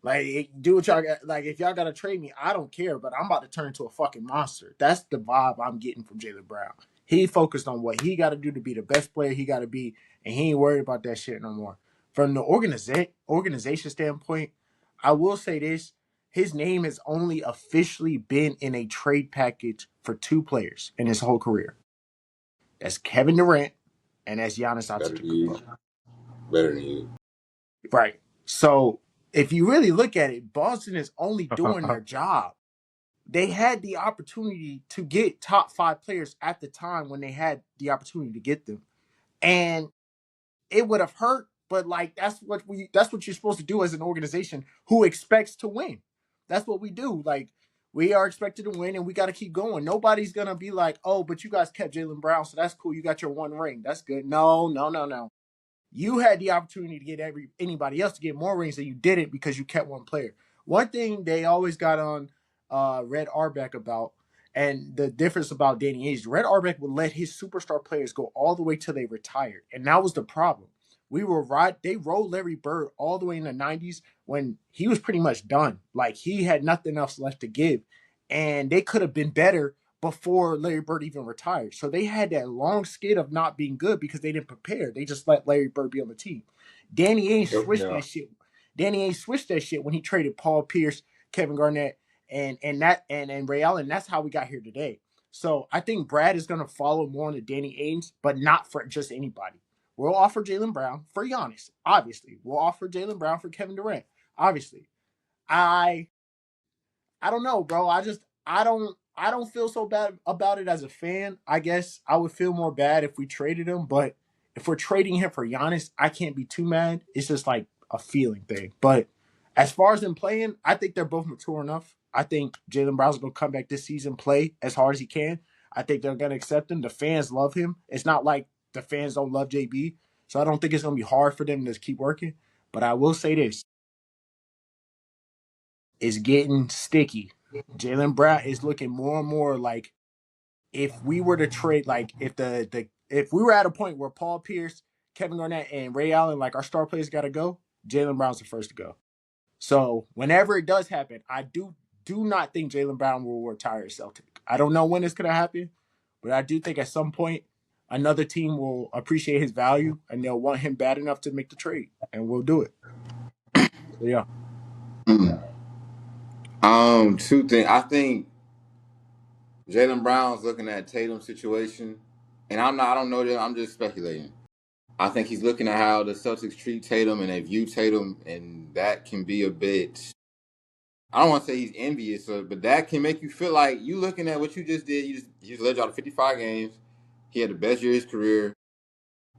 Like, do what y'all got. Like, if y'all gotta trade me, I don't care. But I'm about to turn into a fucking monster. That's the vibe I'm getting from Jaylen Brown. He focused on what he got to do to be the best player he got to be, and he ain't worried about that shit no more. From the organization standpoint, I will say this: his name has only officially been in a trade package for two players in his whole career. That's Kevin Durant and that's Giannis Better than you. Antetokounmpo. Better than you. Right. So if you really look at it, Boston is only doing their job. They had the opportunity to get top five players at the time when they had the opportunity to get them. And it would have hurt, but like that's what you're supposed to do as an organization who expects to win. That's what we do. Like we are expected to win and we got to keep going. Nobody's gonna be like, oh, but you guys kept Jaylen Brown, so that's cool. You got your one ring. That's good. No, no, no, no. You had the opportunity to get anybody else to get more rings than you didn't because you kept one player. One thing they always got on Red Auerbach about, and the difference about Danny Ainge, Red Auerbach would let his superstar players go all the way till they retired, and that was the problem. We were right. They rolled Larry Bird all the way in the '90s when he was pretty much done. Like he had nothing else left to give, and they could have been better before Larry Bird even retired. So they had that long skid of not being good because they didn't prepare. They just let Larry Bird be on the team. Danny Ainge switched Yeah. that shit. Danny Ainge switched that shit when he traded Paul Pierce, Kevin Garnett, and Ray Allen. That's how we got here today. So I think Brad is gonna follow more on the Danny Ainge, but not for just anybody. We'll offer Jaylen Brown for Giannis, obviously. We'll offer Jaylen Brown for Kevin Durant, obviously. I I don't know, bro. I don't feel so bad about it as a fan. I guess I would feel more bad if we traded him, but if we're trading him for Giannis, I can't be too mad. It's just like a feeling thing. But as far as them playing, I think they're both mature enough. I think Jaylen Brown's gonna come back this season, play as hard as he can. I think they're gonna accept him. The fans love him. It's not like the fans don't love JB. So I don't think it's gonna be hard for them to keep working. But I will say this: it's getting sticky. Jaylen Brown is looking more and more like if we were to trade, like if we were at a point where Paul Pierce, Kevin Garnett, and Ray Allen, like our star players, got to go, Jaylen Brown's the first to go. So whenever it does happen, I do not think Jaylen Brown will retire as Celtic. I don't know when it's gonna happen, but I do think at some point another team will appreciate his value and they'll want him bad enough to make the trade, and we'll do it. So yeah. Two things. I think Jaylen Brown's looking at Tatum's situation, and I don't know that. I'm just speculating. I think he's looking at how the Celtics treat Tatum and they view Tatum, and that can be a bit. I don't want to say he's envious, but that can make you feel like you looking at what you just did. You just led y'all to 55 games. He had the best year of his career,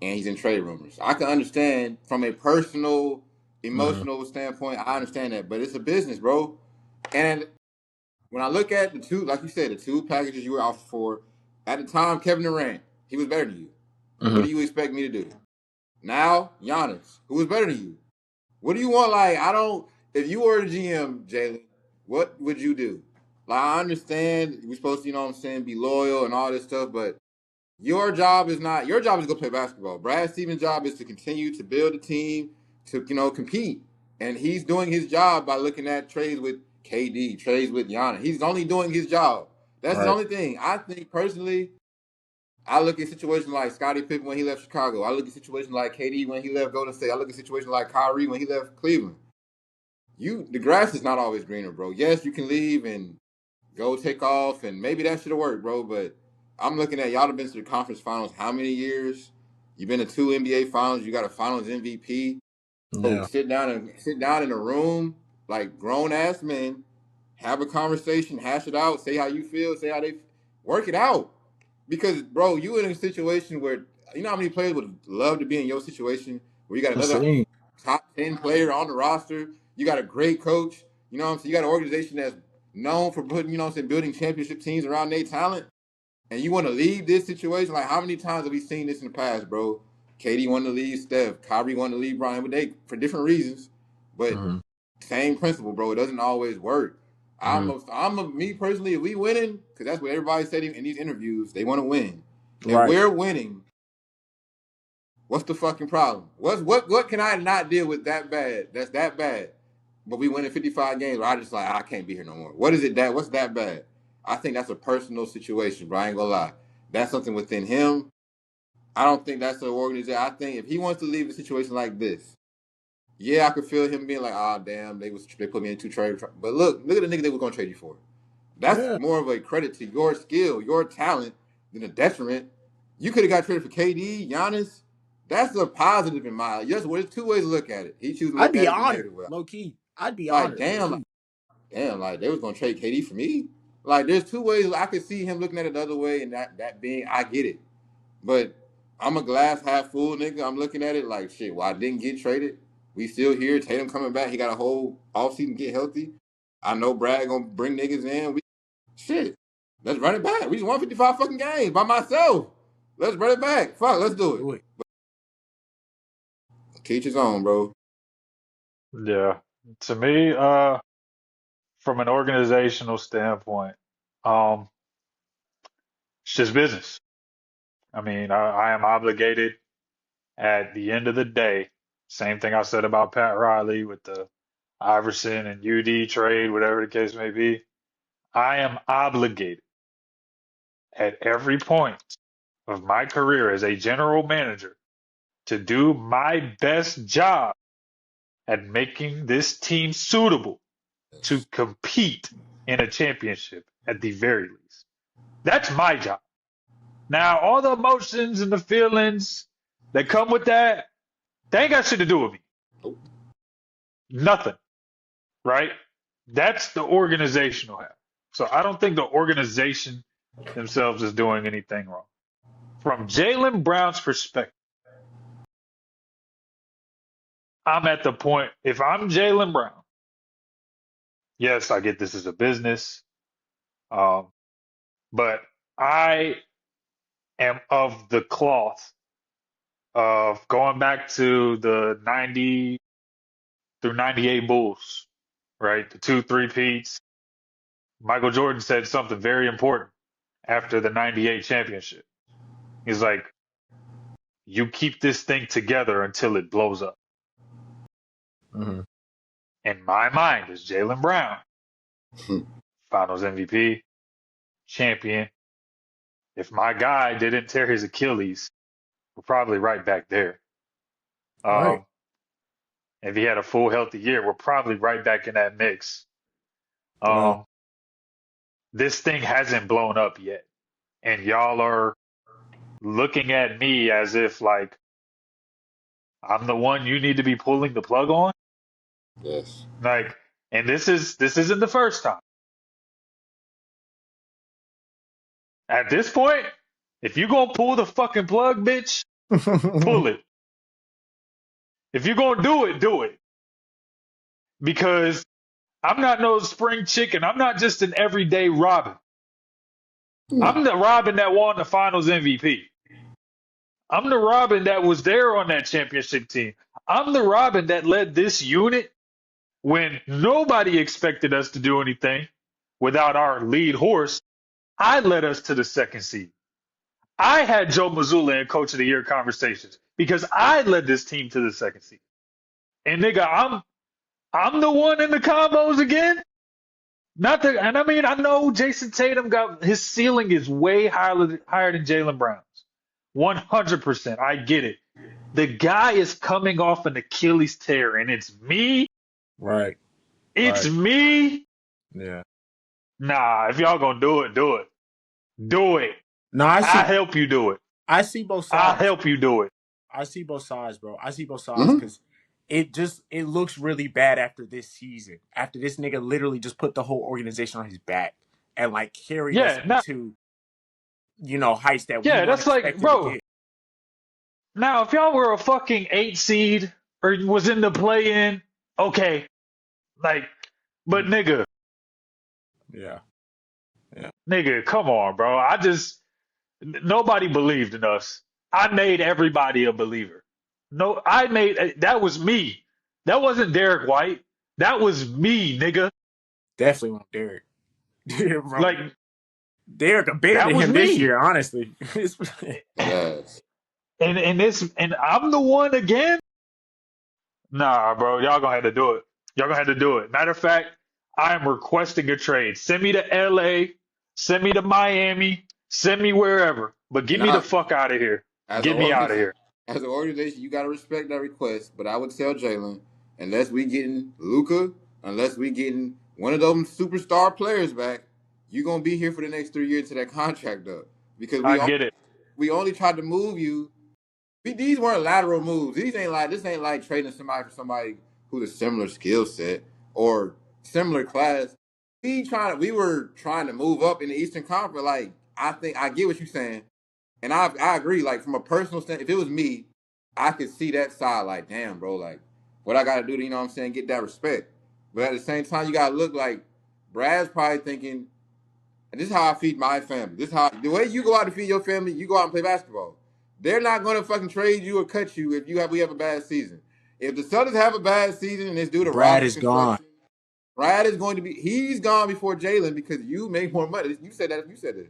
and he's in trade rumors. I can understand from a personal, Mm-hmm. emotional standpoint. I understand that, but it's a business, bro. And when I look at the two, like you said, the two packages you were offered for, at the time, Kevin Durant, he was better than you. What Mm-hmm. do you expect me to do? Now, Giannis, who is better than you? What do you want? Like, I don't. If you were the GM, Jaylen, what would you do? Like, I understand we're supposed to, you know what I'm saying, be loyal and all this stuff, but your job is not. Your job is to go play basketball. Brad Stevens' job is to continue to build a team to, compete, and he's doing his job by looking at trades with KD, trades with Giannis. He's only doing his job. That's the Right. only thing. I think personally, I look at situations like Scottie Pippen when he left Chicago. I look at situations like KD when he left Golden State. I look at situations like Kyrie when he left Cleveland. The grass is not always greener, bro. Yes, you can leave and go take off, and maybe that should have worked, bro. But I'm looking at y'all have been to the conference finals how many years? You've been to two NBA finals. You got a Finals MVP. Oh, Yeah. sit down in a room like grown ass men, have a conversation, hash it out, say how you feel, say how they work it out. Because bro, you in a situation where you know how many players would love to be in your situation where you got another Insane. top 10 player on the roster, you got a great coach, you know what I'm saying? You got an organization that's known for putting, you know what I'm saying, building championship teams around their talent, and you want to leave this situation. Like how many times have we seen this in the past, bro? KD wanted to leave Steph, Kyrie wanted to leave Brian, but they for different reasons. But Mm-hmm. same principle, bro. It doesn't always work. Mm-hmm. Me personally, if we winning, because that's what everybody said in these interviews, they want to win. If Right. we're winning, what's the fucking problem? What can I not deal with that bad? That's that bad. but we winning 55 games. I just like I can't be here no more. What is it that? What's that bad? I think that's a personal situation, bro. I ain't gonna lie. That's something within him. I don't think that's the organization. I think if he wants to leave a situation like this, yeah, I could feel him being like, "Ah, damn, they put me in two trade." But look at the nigga they were gonna trade you for. That's Yeah, more of a credit to your skill, your talent, than a detriment. You could have got traded for KD, Giannis. That's a positive in my. Yes, well, there's two ways to look at it. He chooses to I'd look be at it the honored, negative way. low key. I'd be Like, honored, low damn, key. like they was gonna trade KD for me. Like, there's two ways I could see him looking at it the other way, and that being, I get it. But I'm a glass half full nigga. I'm looking at it like shit. Well, I didn't get traded. We still here. Tatum coming back. He got a whole offseason to get healthy. I know Brad gonna bring niggas in. Shit. Let's run it back. We just won 55 fucking games by myself. Let's run it back. Fuck, let's do it. Do it. Teach his own, bro. Yeah. To me, from an organizational standpoint, um, it's just business. I mean, I am obligated at the end of the day. Same thing I said about Pat Riley with the Iverson and UD trade, whatever the case may be. I am obligated at every point of my career as a general manager to do my best job at making this team suitable to Yes. compete in a championship at the very least. That's my job. Now, all the emotions and the feelings that come with that, they ain't got shit to do with me. Nope. Nothing, right? That's the organizational half. So I don't think the organization themselves is doing anything wrong. From Jaylen Brown's perspective, I'm at the point, if I'm Jaylen Brown, yes, I get this as a business, um, but I am of the cloth of going back to the 90 through 98 Bulls, right? The two three-peats. Michael Jordan said something very important after the 98 championship. He's like, you keep this thing together until it blows up. Mm-hmm. In my mind, is Jaylen Brown, Finals MVP, champion. If my guy didn't tear his Achilles, we're probably right back there. Right. Um, if he had a full healthy year, we're probably right back in that mix. Yeah. Um, this thing hasn't blown up yet, and y'all are looking at me as if like I'm the one you need to be pulling the plug on. Yes. Like, and this isn't the first time. At this point, if you gonna pull the fucking plug, bitch, pull it. If you're gonna do it. Because I'm not no spring chicken. I'm not just an everyday Robin. No. I'm the Robin that won the finals MVP. I'm the Robin that was there on that championship team. I'm the Robin that led this unit when nobody expected us to do anything without our lead horse. I led us to the second seed. I had Joe Mazzulla in Coach of the Year conversations because I led this team to the second seed. And nigga, I'm the one in the combos again. Not the, and I mean, I know Jason Tatum got his ceiling is way higher than Jaylen Brown's. 100%. I get it. The guy is coming off an Achilles tear, and it's me. Right. It's Right. me. Yeah. Nah, if y'all gonna do it, do it. Do it. No, I I'll see. help you do it. I see both I'll sides. help you do it. I see both sides, bro. I see both sides Mm-hmm. because it looks really bad after this season. After this nigga literally just put the whole organization on his back and like carried us Yeah, now, into heights that we yeah, weren't that's like, expected to bro. get. Now, if y'all were a fucking 8 seed or was in the play-in, okay, like, but nigga, Yeah. Yeah. nigga, come on, bro. Nobody believed in us. I made everybody a believer. No, that was me. That wasn't Derek White. That was me, nigga. Definitely want Derek. Bro, Like, Derek that abandoned was him this me. year, honestly. Yes. And I'm the one again. Nah, bro, y'all gonna have to do it. Y'all gonna have to do it. Matter of fact, I am requesting a trade. Send me to LA, send me to Miami, send me wherever. But get And me the I, fuck out of here. as an Get me out of here. as an organization, you gotta respect that request. But I would tell Jaylen, unless we getting Luca, unless we getting one of those superstar players back, you gonna be here for the next 3 years to that contract up. Because I get it. we only tried to move you. These weren't lateral moves. This ain't like trading somebody for somebody who's a similar skill set or similar class. We were trying to move up in the Eastern Conference. Like I think I get what you're saying. And I agree, like from a personal standpoint, if it was me, I could see that side like, damn, bro, like what I gotta do to, you know what I'm saying, get that respect. But at the same time, you gotta look like Brad's probably thinking, and this is how I feed my family. This is how the way you go out to feed your family, you go out and play basketball. They're not gonna fucking trade you or cut you if we have a bad season. If the Celtics have a bad season and it's due to Brad roster is gone. construction, Brad is going to be he's gone before Jaylen because you make more money. You said that. You said this.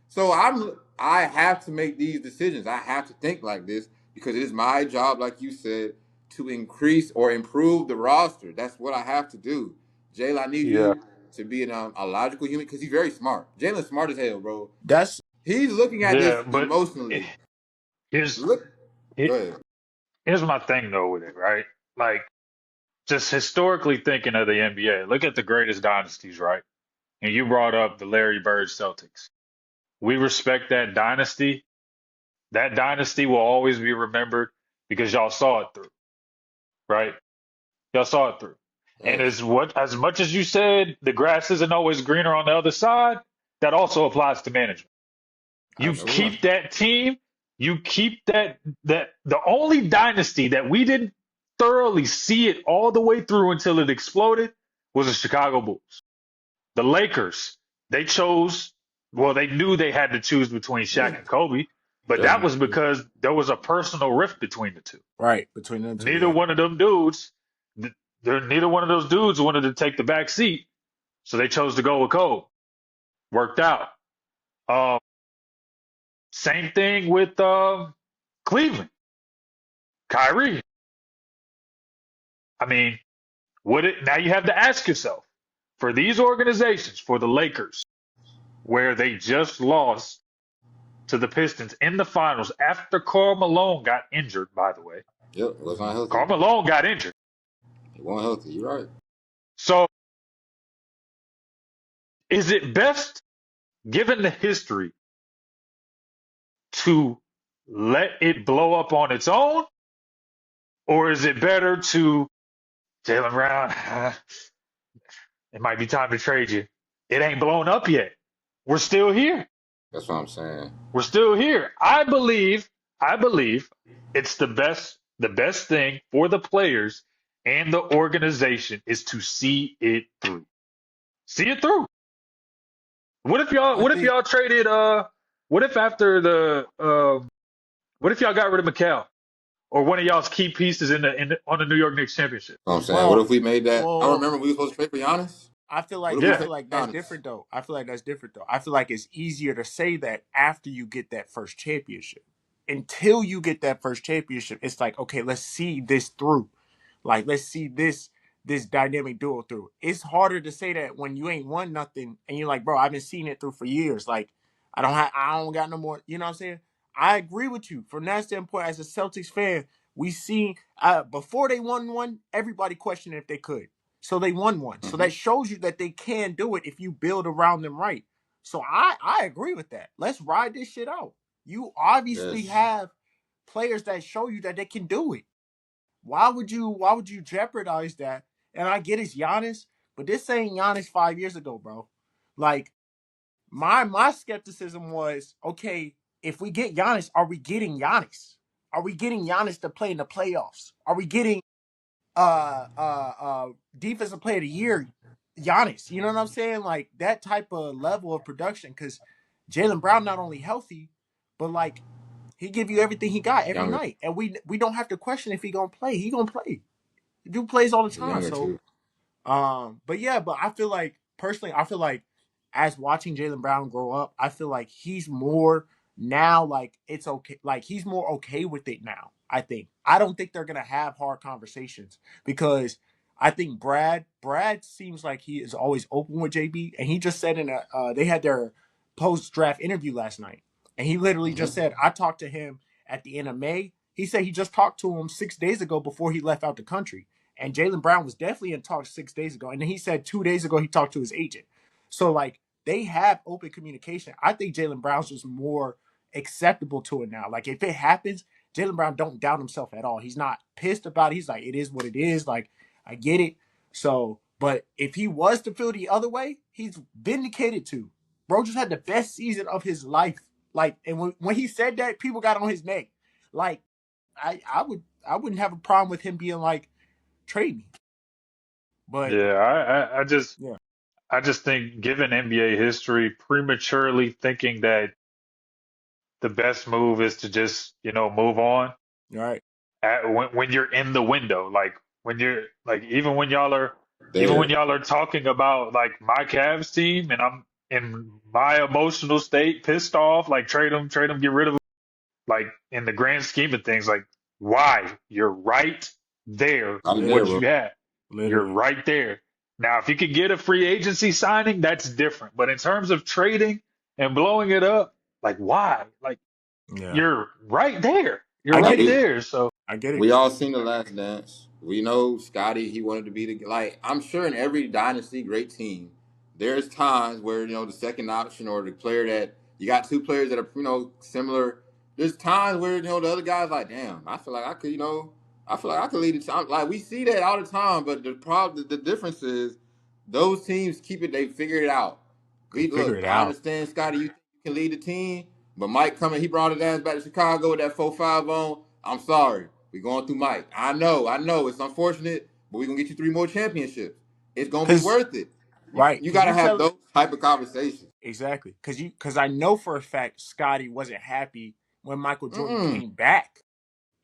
So I have to make these decisions. I have to think like this because it is my job, like you said, to increase or improve the roster. That's what I have to do. Jaylen, I need Yeah. you to be a logical human because he's very smart. Jaylen's smart as hell, bro. That's He's looking at this Yeah. But emotionally. here's Look, here- go ahead. here's my thing though with it, right? Like just historically thinking of the NBA, look at the greatest dynasties, right? And you brought up the Larry Bird Celtics. We respect that dynasty. That dynasty will always be remembered because y'all saw it through, right? Y'all saw it through. And Yes, as much as you said the grass isn't always greener on the other side, that also applies to management. You absolutely. keep that team, you keep that the only dynasty that we didn't thoroughly see it all the way through until it exploded was the Chicago Bulls. The Lakers, they chose, well, they knew they had to choose between Yeah, Shaq and Kobe, but yeah. that was because there was a personal rift between the two. right between them two. Neither Yeah, one of them dudes, neither one of those dudes wanted to take the back seat, so they chose to go with Kobe. Worked out. Um, Same thing with Cleveland, Kyrie. I mean, would it now you have to ask yourself for these organizations, for the Lakers, where they just lost to the Pistons in the finals after Karl Malone got injured, by the way. Yep, it was not healthy. Karl Malone got injured. It wasn't healthy. You're right. So is it best, given the history, to let it blow up on its own? Or is it better to Jaylen Brown? It might be time to trade you. It ain't blown up yet. We're still here. That's what I'm saying. We're still here. I believe it's the best thing for the players and the organization is to see it through. See it through. What if y'all I what if think y'all traded what if after the what if y'all got rid of McHale or one of y'all's key pieces on the New York Knicks championship? You know what I'm saying? What well, if we made that? I well, remember we were supposed to trade for Giannis. What if we I Yeah. traded feel like for that's Giannis? different though. I feel like that's different though. I feel like it's easier to say that after you get that first championship. Until you get that first championship, it's like, okay, let's see this through. Like, let's see this dynamic duo through. It's harder to say that when you ain't won nothing and you're like, bro, I've been seeing it through for years. Like, I don't got no more. You know what I'm saying? I agree with you. From that standpoint, as a Celtics fan, we seen before they won one, everybody questioned if they could. So they won one. So Mm-hmm. that shows you that they can do it if you build around them right. So I agree with that. Let's ride this shit out. You obviously Yes, have players that show you that they can do it. Why would you jeopardize that? And I get it's Giannis, but this ain't Giannis 5 years ago, bro. Like my skepticism was, okay, if we get Giannis, are we getting Giannis? Are we getting Giannis to play in the playoffs? Are we getting defensive player of the year Giannis? You know what I'm saying? Like that type of level of production, because Jaylen Brown not only healthy, but like he give you everything he got every younger. night, and we don't have to question if he gonna play. He gonna play. He do plays all the He's time. younger So, too. but yeah, but I feel like personally, I feel like as watching Jaylen Brown grow up, I feel like he's more now. Like it's okay. Like he's more okay with it now. I don't think they're gonna have hard conversations because I think Brad seems like he is always open with JB, and he just said in a they had their post draft interview last night, and he literally just Hmm. said I talked to him at the end of May. He said he just talked to him 6 days ago before he left out the country, and Jaylen Brown was definitely in talks 6 days ago, and then he said 2 days ago he talked to his agent. So like they have open communication. I think Jaylen Brown's just more acceptable to it now. Like if it happens, Jaylen Brown don't doubt himself at all. He's not pissed about it. He's like, it is what it is. Like I get it. So, but if he was to feel the other way, he's vindicated too. Bro just had the best season of his life. Like, and when he said that, people got on his neck. Like, I wouldn't have a problem with him being like, trade me. But Yeah, yeah, I just think, given NBA history, prematurely thinking that the best move is to just, move on all right. when you're in the window, like when you're like even when There. y'all are talking about like my Cavs team and I'm in my emotional state, pissed off, like trade them, get rid of them. Like in the grand scheme of things, like why? You're right there I'm with there, what bro. you had. You're Literally. right there. Now, if you could get a free agency signing, that's different. But in terms of trading and blowing it up, like why? Like Yeah. you're right there. You're I Like get right it. we there. So I get it. we all seen the Last Dance. We know Scotty. He wanted to be the like. I'm sure in every dynasty, great team, there's times where the second option or the player that you got two players that are similar. There's times where the other guy's like, damn, I feel like I could I feel like I could lead the team. Like we see that all the time, but the problem, the difference is those teams keep it. They figure it out. They We figure look. it I out. understand, Scotty. You think you can lead the team, but Mike coming, he brought his ass back to Chicago with that 4-5 on. I'm sorry. We're going through Mike. I know. It's unfortunate, but we're gonna get you 3 more championships. It's gonna be Cause worth it. right, You cause gotta you have tell those type of conversations. exactly. Cause I know for a fact Scotty wasn't happy when Michael Jordan Mm-mm. came back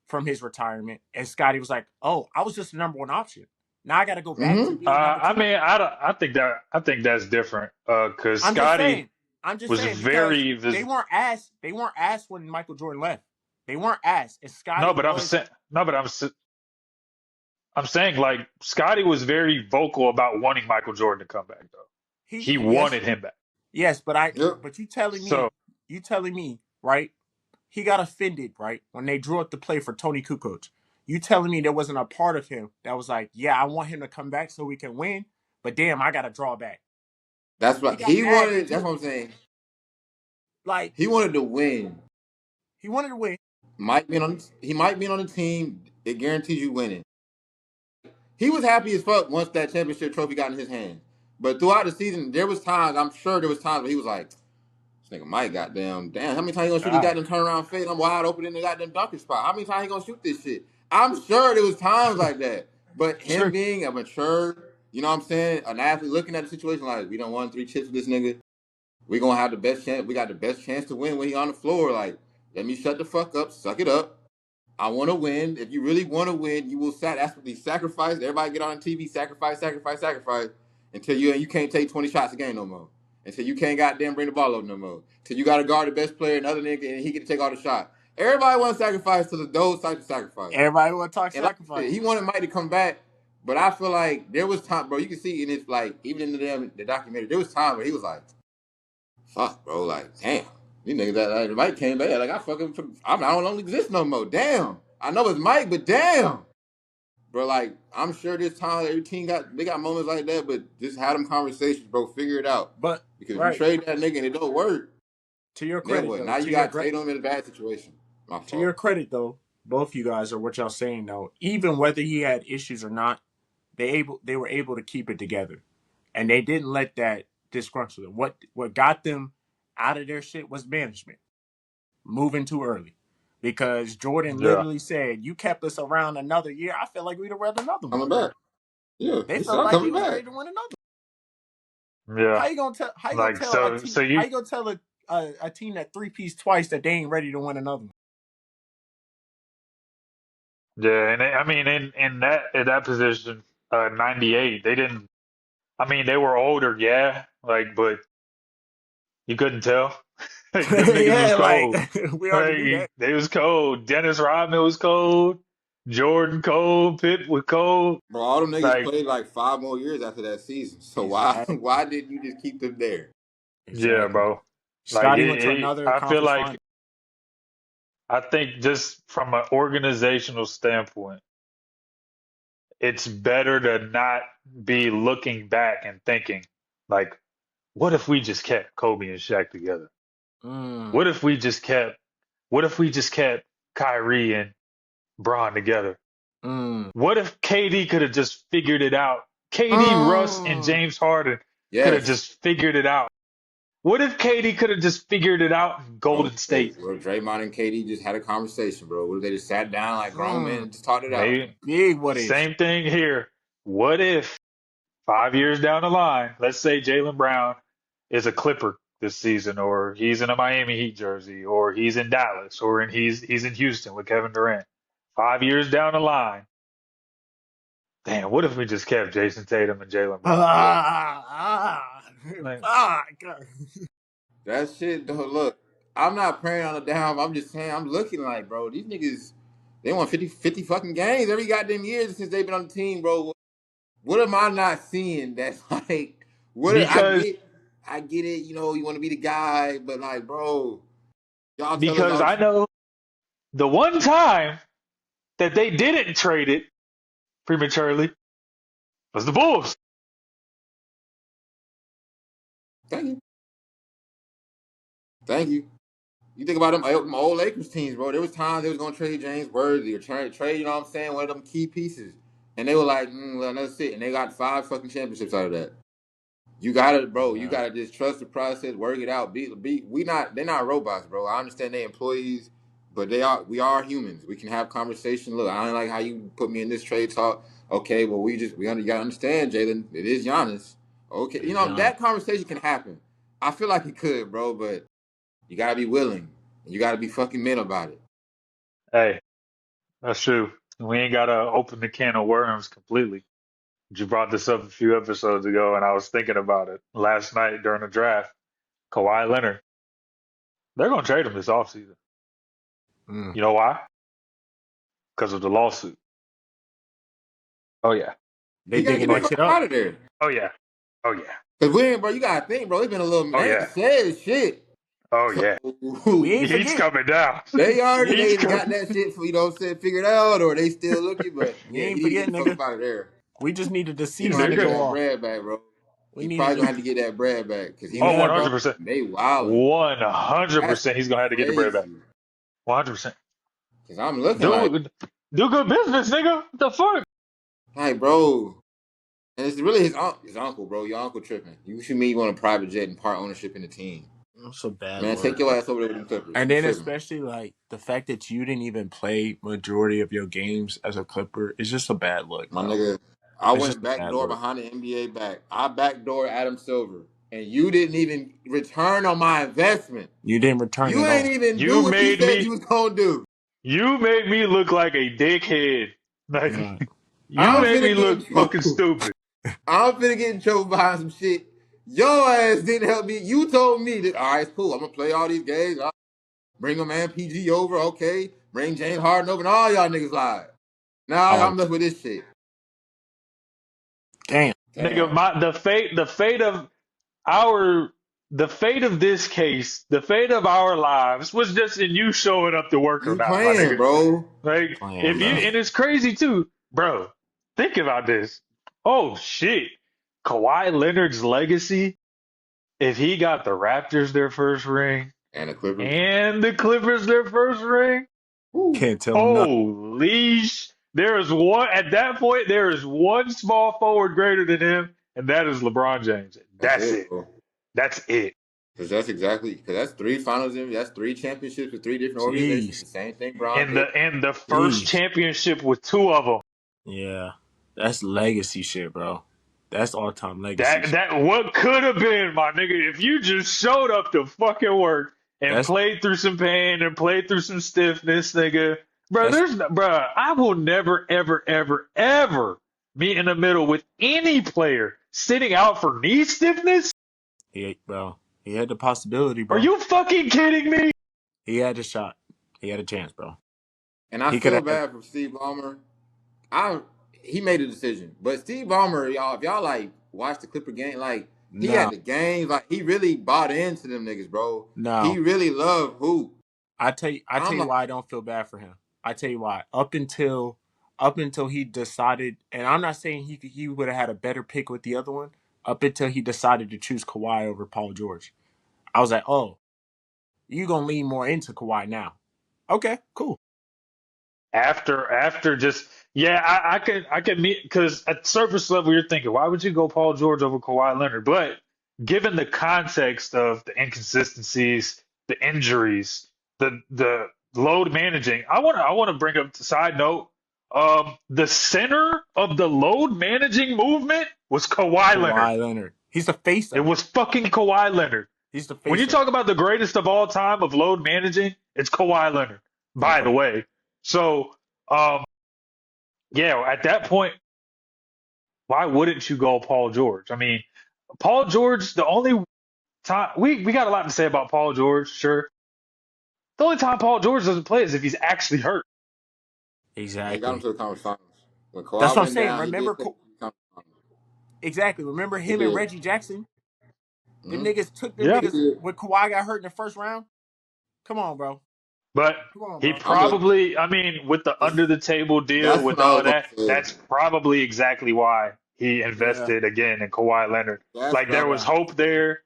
from his retirement, and Scotty was like, "Oh, I was just the number one option. Now I got to go back to Mm-hmm. being number I two." mean, I think that's different. Because I'm just Scotty saying. I'm just was saying because very they vis weren't asked. They weren't asked when Michael Jordan left. They weren't asked, and no, Scotty but I'm was saying no, but I'm saying like Scotty was very vocal about wanting Michael Jordan to come back though. he. He Yes, wanted him back. yes, Yep. but So you telling me, right? He got offended, right, when they drew up the play for Tony Kukoc. You telling me there wasn't a part of him that was like, yeah, I want him to come back so we can win, but damn, I got to draw back. That's He what got he mad wanted. That's because what I'm saying. like He wanted to win. he wanted to win. He might be on the team. It guarantees you winning. He was happy as fuck once that championship trophy got in his hand. But throughout the season, there was times. I'm sure there was times where he was like, "This nigga Mike, goddamn, damn, how many times he gonna shoot this God, goddamn turnaround fade? I'm wide open in the goddamn dunker spot. How many times he gonna shoot this shit?" I'm sure there was times like that. But him sure. being a mature, what I'm saying, an athlete looking at the situation like, we don't want 3 chips with this nigga. We gonna have the best chance. We got the best chance to win when he on the floor. Like, let me shut the fuck up, suck it up. I want to win. If you really want to win, you will that's what these sacrifice. Everybody get on TV, sacrifice, until you can't take 20 shots a game no more. Until you can't goddamn bring the ball up no more. Until you got to guard the best player and other nigga and he get to take all the shots. Everybody wants to sacrifice to those types of sacrifice. Everybody want to talk And like I said, sacrifice. he wanted Mike to come back, but I feel like there was time, bro. You can see in this, like, even in the documentary, there was time where he was like, fuck, bro, like, damn. These niggas that like, Mike came back, like, I don't exist no more. Damn. I know it's Mike, but damn. Bro, like, I'm sure this time every team they got moments like that, but just have them conversations, bro. Figure it out. But Because if you right, trade that nigga and it don't work, to your then credit what? though, Now you got Tatum in a bad situation. My to your fault. credit though, both you guys are what y'all saying though. Even whether he had issues or not, they were able to keep it together, and they didn't let that disgruntle them. What got them out of their shit was management moving too early, because Jordan yeah, literally said, "You kept us around another year. I felt like we'd have read another one." Coming back. Yeah, They he said, felt I'm like they coming was back. ready to win another. yeah. How you gonna Like tell a so team? you How you gonna tell a team that three-piece twice that they ain't ready to win another one? yeah, and I mean in that position, 98, they didn't. I mean they were older, yeah, like but you couldn't tell. Like them niggas was Yeah, like cold. we already knew Like that. they was cold. Dennis Rodman was cold. Jordan Cole, Pitt with Cole. Bro, all them niggas Like, played like 5 more years after that season. So why Exactly. why didn't you just keep them there? yeah, Exactly. bro. Like, Scotty went to another I feel conference like final. I think just from an organizational standpoint, it's better to not be looking back and thinking like, what if we just kept Kobe and Shaq together? Mm, What if we just kept what if we just kept Kyrie and Bron together? mm, What if KD could have just figured it out? KD, Russ, and Oh, James Harden could have yes. just figured it out. What if KD could have just figured it out in Bro, Golden State? Draymond and KD just had a conversation, bro. What if they just sat down like grown men mm. and just talked it out? Maybe Big what if. same thing here. What if 5 years down the line, let's say Jaylen Brown is a Clipper this season, or he's in a Miami Heat jersey, or he's in Dallas, or he's in Houston with Kevin Durant. 5 years down the line, damn, what if we just kept Jason Tatum and Jaylen Brown together? Like, God. That shit, though, look, I'm not praying on the down. I'm just saying, I'm looking like, bro, these niggas, they won 50 fucking games every goddamn year since they've been on the team, bro. What am I not seeing that's like, because I get it, you want to be the guy, but like, bro, y'all tell us because all, I know the one time that they didn't trade it prematurely was the Bulls. thank you, thank you. You think about them old Lakers teams, bro. There was times they was gonna trade James Worthy or trade, you know what I'm saying, one of them key pieces, and they were like, well, that's it, and they got 5 fucking championships out of that. You gotta, bro. You Yeah. gotta just trust the process, work it out. They're not robots, bro. I understand they employees, but we are humans. We can have conversation. Look, I don't like how you put me in this trade talk. Okay, well, you gotta understand, Jaylen. It is Giannis. Okay, It's Giannis. that conversation can happen. I feel like it could, bro, but you gotta be willing. You gotta be fucking men about it. Hey, that's true. We ain't gotta open the can of worms completely. You brought this up a few episodes ago, and I was thinking about it last night during the draft. Kawhi Leonard, they're gonna trade him this offseason. Mm. You know why? Because of the lawsuit. Oh yeah. They He gotta digging get the Oh that yeah. fuck shit up up. out of there. Oh yeah. Oh yeah. Cause we ain't, bro. You gotta think, bro. It's been a little. Oh They ain't yeah. said shit. Oh So yeah. We ain't He's forget. coming down. they He's either got coming. that shit for, figured out, or they still looking. But We yeah, ain't he need to get forget, the fuck nigga. up out of there. We just needed the He gonna season have to to get go Nigga. that off. bread back, bro. We He probably needed gonna to. have to get that bread back because he Oh, Yeah, was bro. 100%. they wilding. That's 100% he's gonna have to get the bread back. crazy. 100%. Cause I'm looking like, Do do good business, nigga. What the fuck? bro, and it's really his uncle, bro. Your uncle tripping. You should mean you want a private jet and part ownership in the team, That's a bad man. look. Take your ass over there with them Clippers. And You then tripping. especially like the fact that you didn't even play majority of your games as a Clipper is just a bad look, My bro. nigga, I It's just went a back bad door look. behind the NBA back. I backdoor Adam Silver, and you didn't even return on my investment. You didn't return You at ain't all. even do You what you made said me you was gonna do. you made me look like a dickhead. Like Right. you I'm made me finna get look in fucking trouble. stupid. I'm finna get in trouble behind some shit. Your ass didn't help me. You told me that. All right, it's cool. I'm gonna play all these games. I'll bring a man PG over. Okay, bring James Harden over, and all y'all niggas lied. Now Oh I'm left with this shit. damn. Nigga, Damn. our the fate of this case, the fate of our lives was just in you showing up to work or You not, my playing, nigga. bro? Like Playing, if you bro. and it's crazy too, bro. Think about this. Oh shit. Kawhi Leonard's legacy, if he got the Raptors their first ring And the Clippers. and the Clippers their first ring, Woo. Can't tell him nothing. holy there is one at that point, there is one small forward greater than him, and that is LeBron James. That's That's it, it. bro. That's it. Because that's 3 finals, that's 3 championships with 3 different organizations. Jeez. The same thing Bron And did. the first Jeez. championship with two of them. Yeah. That's legacy shit, bro. That's all time legacy That shit. that what could have been, my nigga, if you just showed up to fucking work and That's played through some pain and played through some stiffness, nigga. Bro, that's I will never, ever, ever, ever be in the middle with any player sitting out for knee stiffness. bro. He had the possibility, Are bro. you fucking kidding me? He had a shot. He had a chance, bro. And I He could feel have. bad for Steve Ballmer. I He made a decision, but Steve Ballmer, y'all, if y'all like watch the Clipper game, like he had No, the games, like he really bought into them niggas, bro. no. He really loved hoop. I tell I'm you like, why I don't feel bad for him. I tell you why. Up until he decided, and I'm not saying he would have had a better pick with the other one. Up until he decided to choose Kawhi over Paul George, I was like, oh, you gonna lean more into Kawhi now? Okay, cool. After just yeah, I can meet because at surface level you're thinking why would you go Paul George over Kawhi Leonard? But given the context of the inconsistencies, the injuries, the load managing, I want to bring up the side note. The center of the load managing movement was Kawhi Leonard. Kawhi Leonard. He's the face It of it. was fucking Kawhi Leonard. He's the When you face of talk about the greatest of all time of load managing, it's Kawhi Leonard. it. By the way, so. Um, yeah, at that point, why wouldn't you go Paul George? I mean, Paul George, the only time we got a lot to say about Paul George, sure. The only time Paul George doesn't play is if he's actually hurt. he got him Exactly. to the conference finals. When That's Kawhi what I'm went saying. down, he Remember, did take the conference finals. exactly. Remember He him and did. Reggie Jackson. Them Mm-hmm. niggas took them Yeah, He niggas did. when Kawhi got hurt in the first round. Come on, bro. but Come on, he bro. I'm a. probably, I mean, with the under the table deal, That's with what I all was of gonna that, say. that's probably exactly why he Yeah, invested again in Kawhi Leonard. That's Like what I. there was yeah. hope there.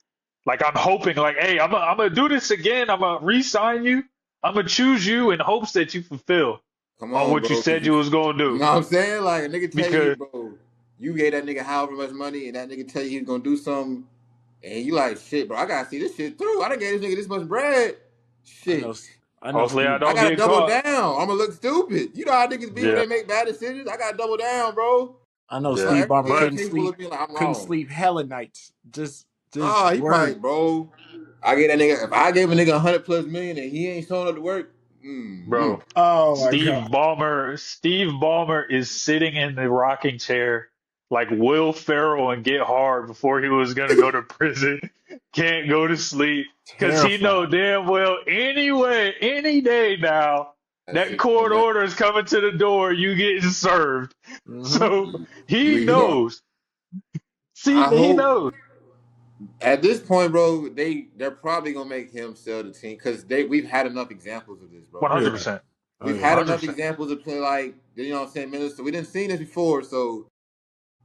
Like I'm hoping, like, hey, I'm gonna do this again. I'm gonna re-sign you. I'm gonna choose you in hopes that you fulfill Come on on, what you bro. Cause said you was gonna you do. know what I'm saying? Like a nigga tell you, Because, bro, you gave that nigga however much money, and that nigga tell you he's gonna do something, and you like, shit, bro. I gotta see this shit through. I done gave this nigga this much bread. I know. Shit. I know. hopefully I Steve. I don't gotta get double caught. down. I'm gonna look stupid. You know how niggas be when Yeah, they make bad decisions. I gotta double down, bro. I know Like yeah. Steve Ballmer everything But capable of being like, I'm couldn't wrong. sleep hella nights. Just Nah, he probably, worried. bro. I gave that nigga. If I gave a nigga 100+ million and he ain't showing up to work, bro, Oh my Steve god. Ballmer, Steve Ballmer is sitting in the rocking chair like Will Ferrell and Get Hard before he was gonna go to prison. Can't go to sleep because he know Terrified. damn well anyway, any day now that that shit going court down. order is coming to the door. You getting served. Mm-hmm. So he You know, knows. See, I he hope knows. at this point, bro, they're probably gonna make him sell the team because we've had enough examples of this, One bro. hundred Yeah. percent. Oh We've yeah. had One hundred enough percent. examples of play like you know what I'm saying, Minister. We didn't see this before, so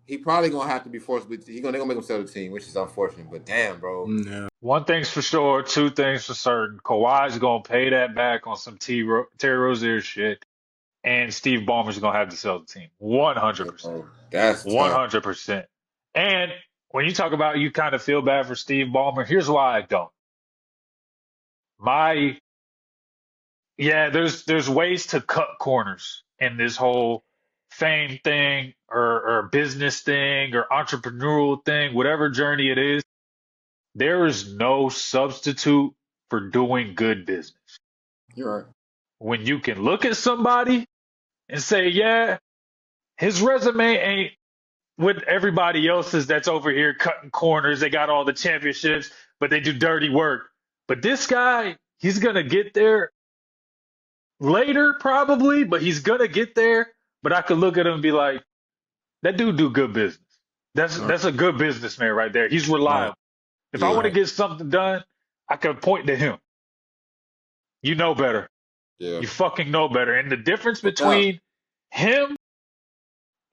he probably gonna have to be forced. But they're gonna make him sell the team, which is unfortunate. But damn, bro, Yeah. One thing's for sure, two things for certain. Kawhi's gonna pay that back on some Terry Rozier shit, and Steve Ballmer's gonna have to sell the team. 100%. bro, that's tough. 100%. And when you talk about you kind of feel bad for Steve Ballmer, here's why I don't. My Yeah, there's ways to cut corners in this whole fame thing or business thing or entrepreneurial thing, whatever journey it is. There is no substitute for doing good business. You're right. When you can look at somebody and say, yeah, his resume ain't with everybody else's that's over here cutting corners. They got all the championships, but they do dirty work. But this guy, he's going to get there later, probably, but he's going to get there. But I could look at him and be like, that dude do good business. Right. That's a good businessman right there. He's Right. reliable. If I Yeah, want to Right. get something done, I can point to him. You know better. yeah, You fucking know better. And the difference no doubt. between him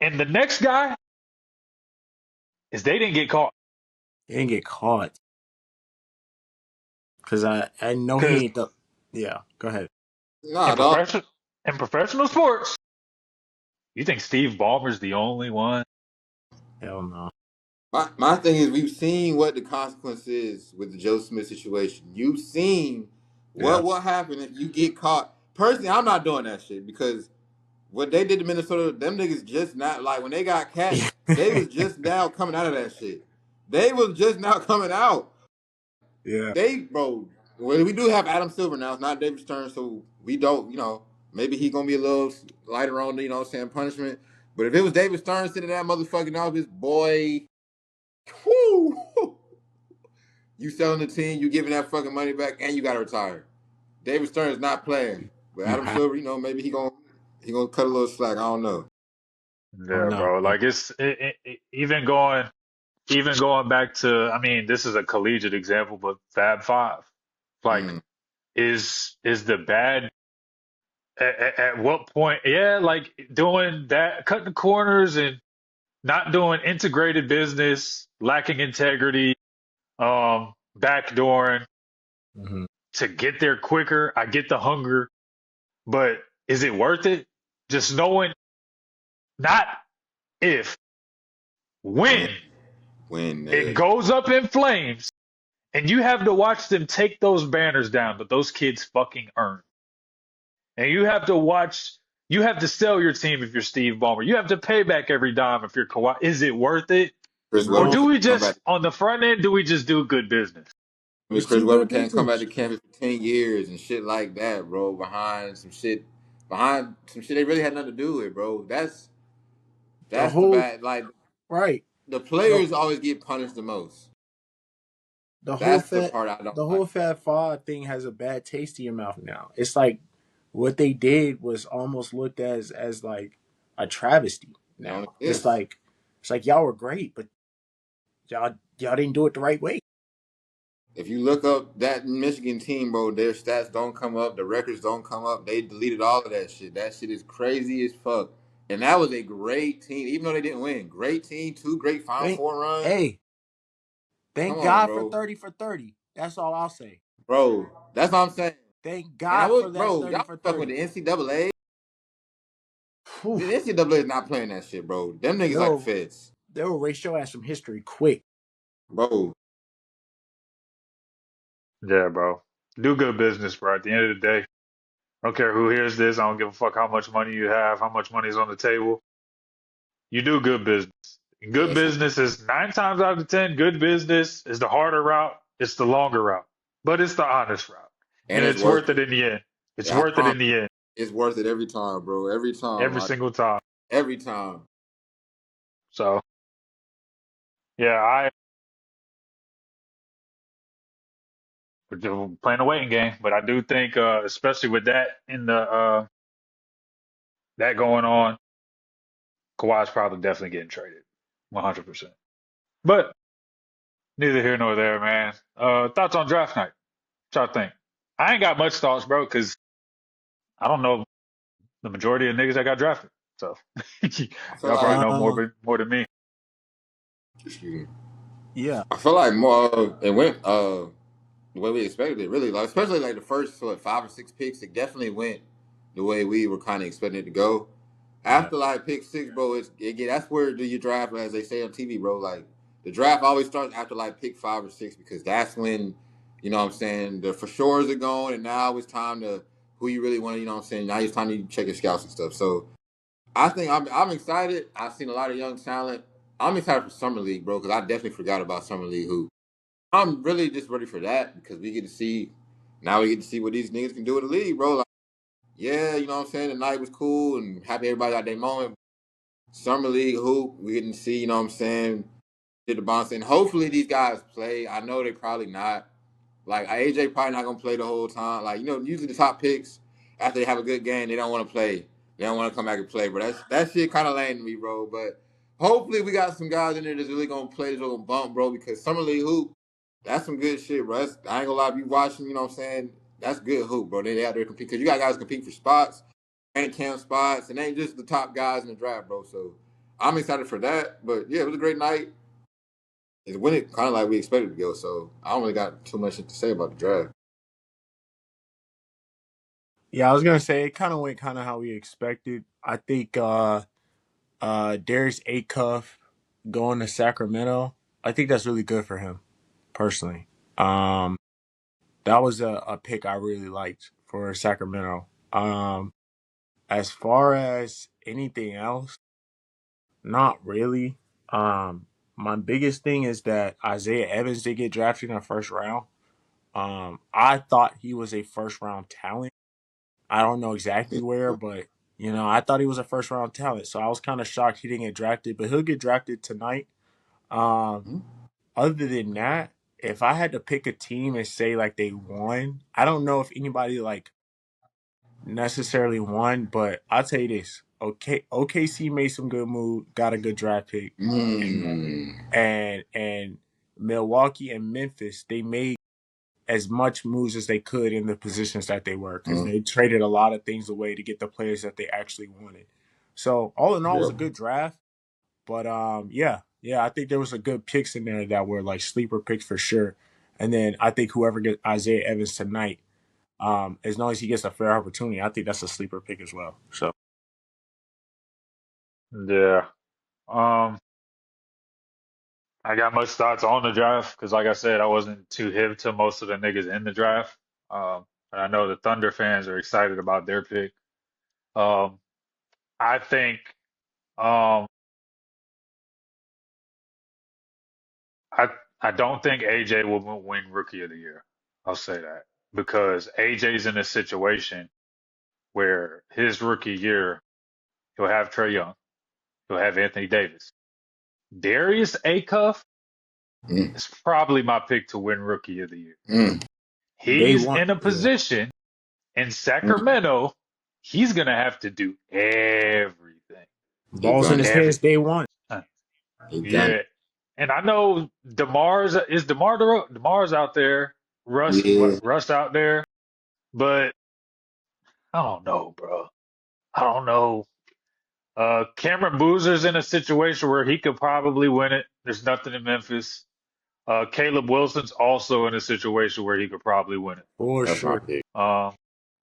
and the next guy is they didn't get caught. He didn't get caught because I know he Because ain't the. Yeah. Go ahead. Nah, in dog. professional sports, you think Steve Ballmer's the only one? Hell no. My thing is, we've seen what the consequence is with the Joe Smith situation. You've seen Yeah. what will happen if you get caught. Personally, I'm not doing that shit because what they did to Minnesota, them niggas just not like when they got cat, they was just now coming out of that shit. They was just now coming out. Yeah. They, bro, well, we do have Adam Silver now. It's not David Stern, so we don't, maybe he gonna be a little lighter on the, what I'm saying, punishment. But if it was David Stern sitting in that motherfucking office, boy, whoo, you selling the team, you giving that fucking money back, and you gotta retire. David Stern is not playing. But You Adam have. Silver, maybe he gonna cut a little slack. I don't know. I don't Yeah, know. bro. Like even going back to, I mean, this is a collegiate example, but Fab Five, like, Mm, is the bad at what point? Yeah, like doing that, cutting the corners and not doing integrated business, lacking integrity, backdooring Hmm. to get there quicker. I get the hunger, but is it worth it? Just knowing, not if, when, when when, it goes up in flames and you have to watch them take those banners down that those kids fucking earned. And you have to sell your team if you're Steve Ballmer. You have to pay back every dime if you're Kawhi. Is it worth it? Chris Or Webber No, do can't we come back. just, on the front end, do we just do good business? I mean, it's Chris too Webber good can't come back to business. campus for 10 years and shit like that, bro. Behind some shit they really had nothing to do with, bro. The That's the whole bad. Like right. the The players always get punished the most. the whole That's the fat part I don't the like. whole Fat Five thing has a bad taste in your mouth now. It's like what they did was almost looked as like a travesty It only now. is. It's like y'all were great, but y'all didn't do it the right way. If you look up that Michigan team, bro, their stats don't come up, the records don't come up. They deleted all of that shit. That shit is crazy as fuck. And that was a great team, even though they didn't win. Great team, two great Final Thank Four runs. hey, Come thank on, God for bro. 30 for 30. That's all I'll say. Bro, that's what I'm saying. Thank And I God will, for that bro, 30 y'all for fucking with 30. the NCAA. Whew. The NCAA is not playing that shit, bro. Them niggas like the They'll feds. they'll erase your ass from history quick. Bro, Yeah, bro. Do good business, bro. At the end of the day, I don't care who hears this. I don't give a fuck how much money you have, how much money is on the table. You do good business. And yeah, good that's business is 9 times out of 10, good business is the harder route. It's the longer route, but it's the honest route. and And it's it's worth worth it it. in the end. It's Yeah, I worth it promise. in the end, It's worth it every time, bro. Every time. every Like single time. every time. So, yeah, we're just playing a waiting game, but I do think, especially with that that going on, Kawhi's probably definitely getting traded, 100%. But neither here nor there, man. Thoughts on draft night? What y'all think? I ain't got much thoughts, bro, because I don't know the majority of niggas that got drafted. So I feel y'all probably like know Um more than me. excuse me. yeah. I feel like more it went the way we expected it, really. Like especially like the first 5 or 6 picks, it definitely went the way we were kind of expecting it to go. Yeah. After like pick 6, bro, that's where do you draft, as they say on TV, bro. Like the draft always starts after like pick 5 or 6 because that's when you know what I'm saying the for sure's are going, and now it's time to who you really want to, you know what I'm saying. Now it's time to check your scouts and stuff. So I think I'm excited. I've seen a lot of young talent. I'm excited for summer league, bro, because I definitely forgot about summer league. Who I'm really just ready for that because we get to see now we get to see what these niggas can do in the league, bro. Like, yeah, you know what I'm saying. The night was cool and happy everybody got their moment. Summer league hoop, we getting to see, you know what I'm saying. Did the bounce and hopefully these guys play. I know they probably not. Like AJ probably not gonna play the whole time. Like usually the top picks after they have a good game, they don't want to play. They don't want to come back and play. But that shit kind of lame to me, bro. But hopefully we got some guys in there that's really gonna play this little bump, bro. Because summer league hoop, that's some good shit, bro. I ain't gonna lie, if you watching, you know what I'm saying. That's good hoop, bro. They out there compete because you got guys compete for spots, ain't camp spots, and ain't just the top guys in the draft, bro. So I'm excited for that. But yeah, it was a great night. It went kind of like we expected to go. So I don't really got too much to say about the draft. Yeah, I was gonna say it kind of went kind of how we expected. I think Darius Acuff going to Sacramento. I think that's really good for him personally. Um, that was a pick I really liked for Sacramento. As far as anything else, not really. My biggest thing is that Isaiah Evans did get drafted in the first round. I thought he was a first round talent. I don't know exactly where, but I thought he was a first round talent. So I was kind of shocked he didn't get drafted, but he'll get drafted tonight. Um, Other than that, if I had to pick a team and say like they won, I don't know if anybody like necessarily one, but I'll tell you this. Okay, OKC made some good moves, got a good draft pick, and Mm. and Milwaukee and Memphis, they made as much moves as they could in the positions that they were because Mm. they traded a lot of things away to get the players that they actually wanted. So all in all, it was a Yep. good draft. But yeah, I think there was a good picks in there that were like sleeper picks for sure. And then I think whoever gets Isaiah Evans tonight, as long as he gets a fair opportunity, I think that's a sleeper pick as well. So Yeah. Um, I got much thoughts on the draft because, like I said, I wasn't too hip to most of the niggas in the draft. And I know the Thunder fans are excited about their pick. Um, I think um, I I don't think AJ will win Rookie of the Year. I'll say that because AJ's in a situation where his rookie year he'll have Trey Young, he'll have Anthony Davis, Darius Acuff Mm. is probably my pick to win Rookie of the Year. Mm. they He's want, in a yeah, position in Mm. Sacramento, he's gonna have to do everything. He balls in done his it. Every hands day one. He done yeah. And I know Demar's out there, it. Yeah. Russ out there, but I don't know, bro. I don't know. Cameron Boozer's in a situation where he could probably win it. There's nothing in Memphis. Caleb Wilson's also in a situation where he could probably win it. For That's my sure. pick. Um,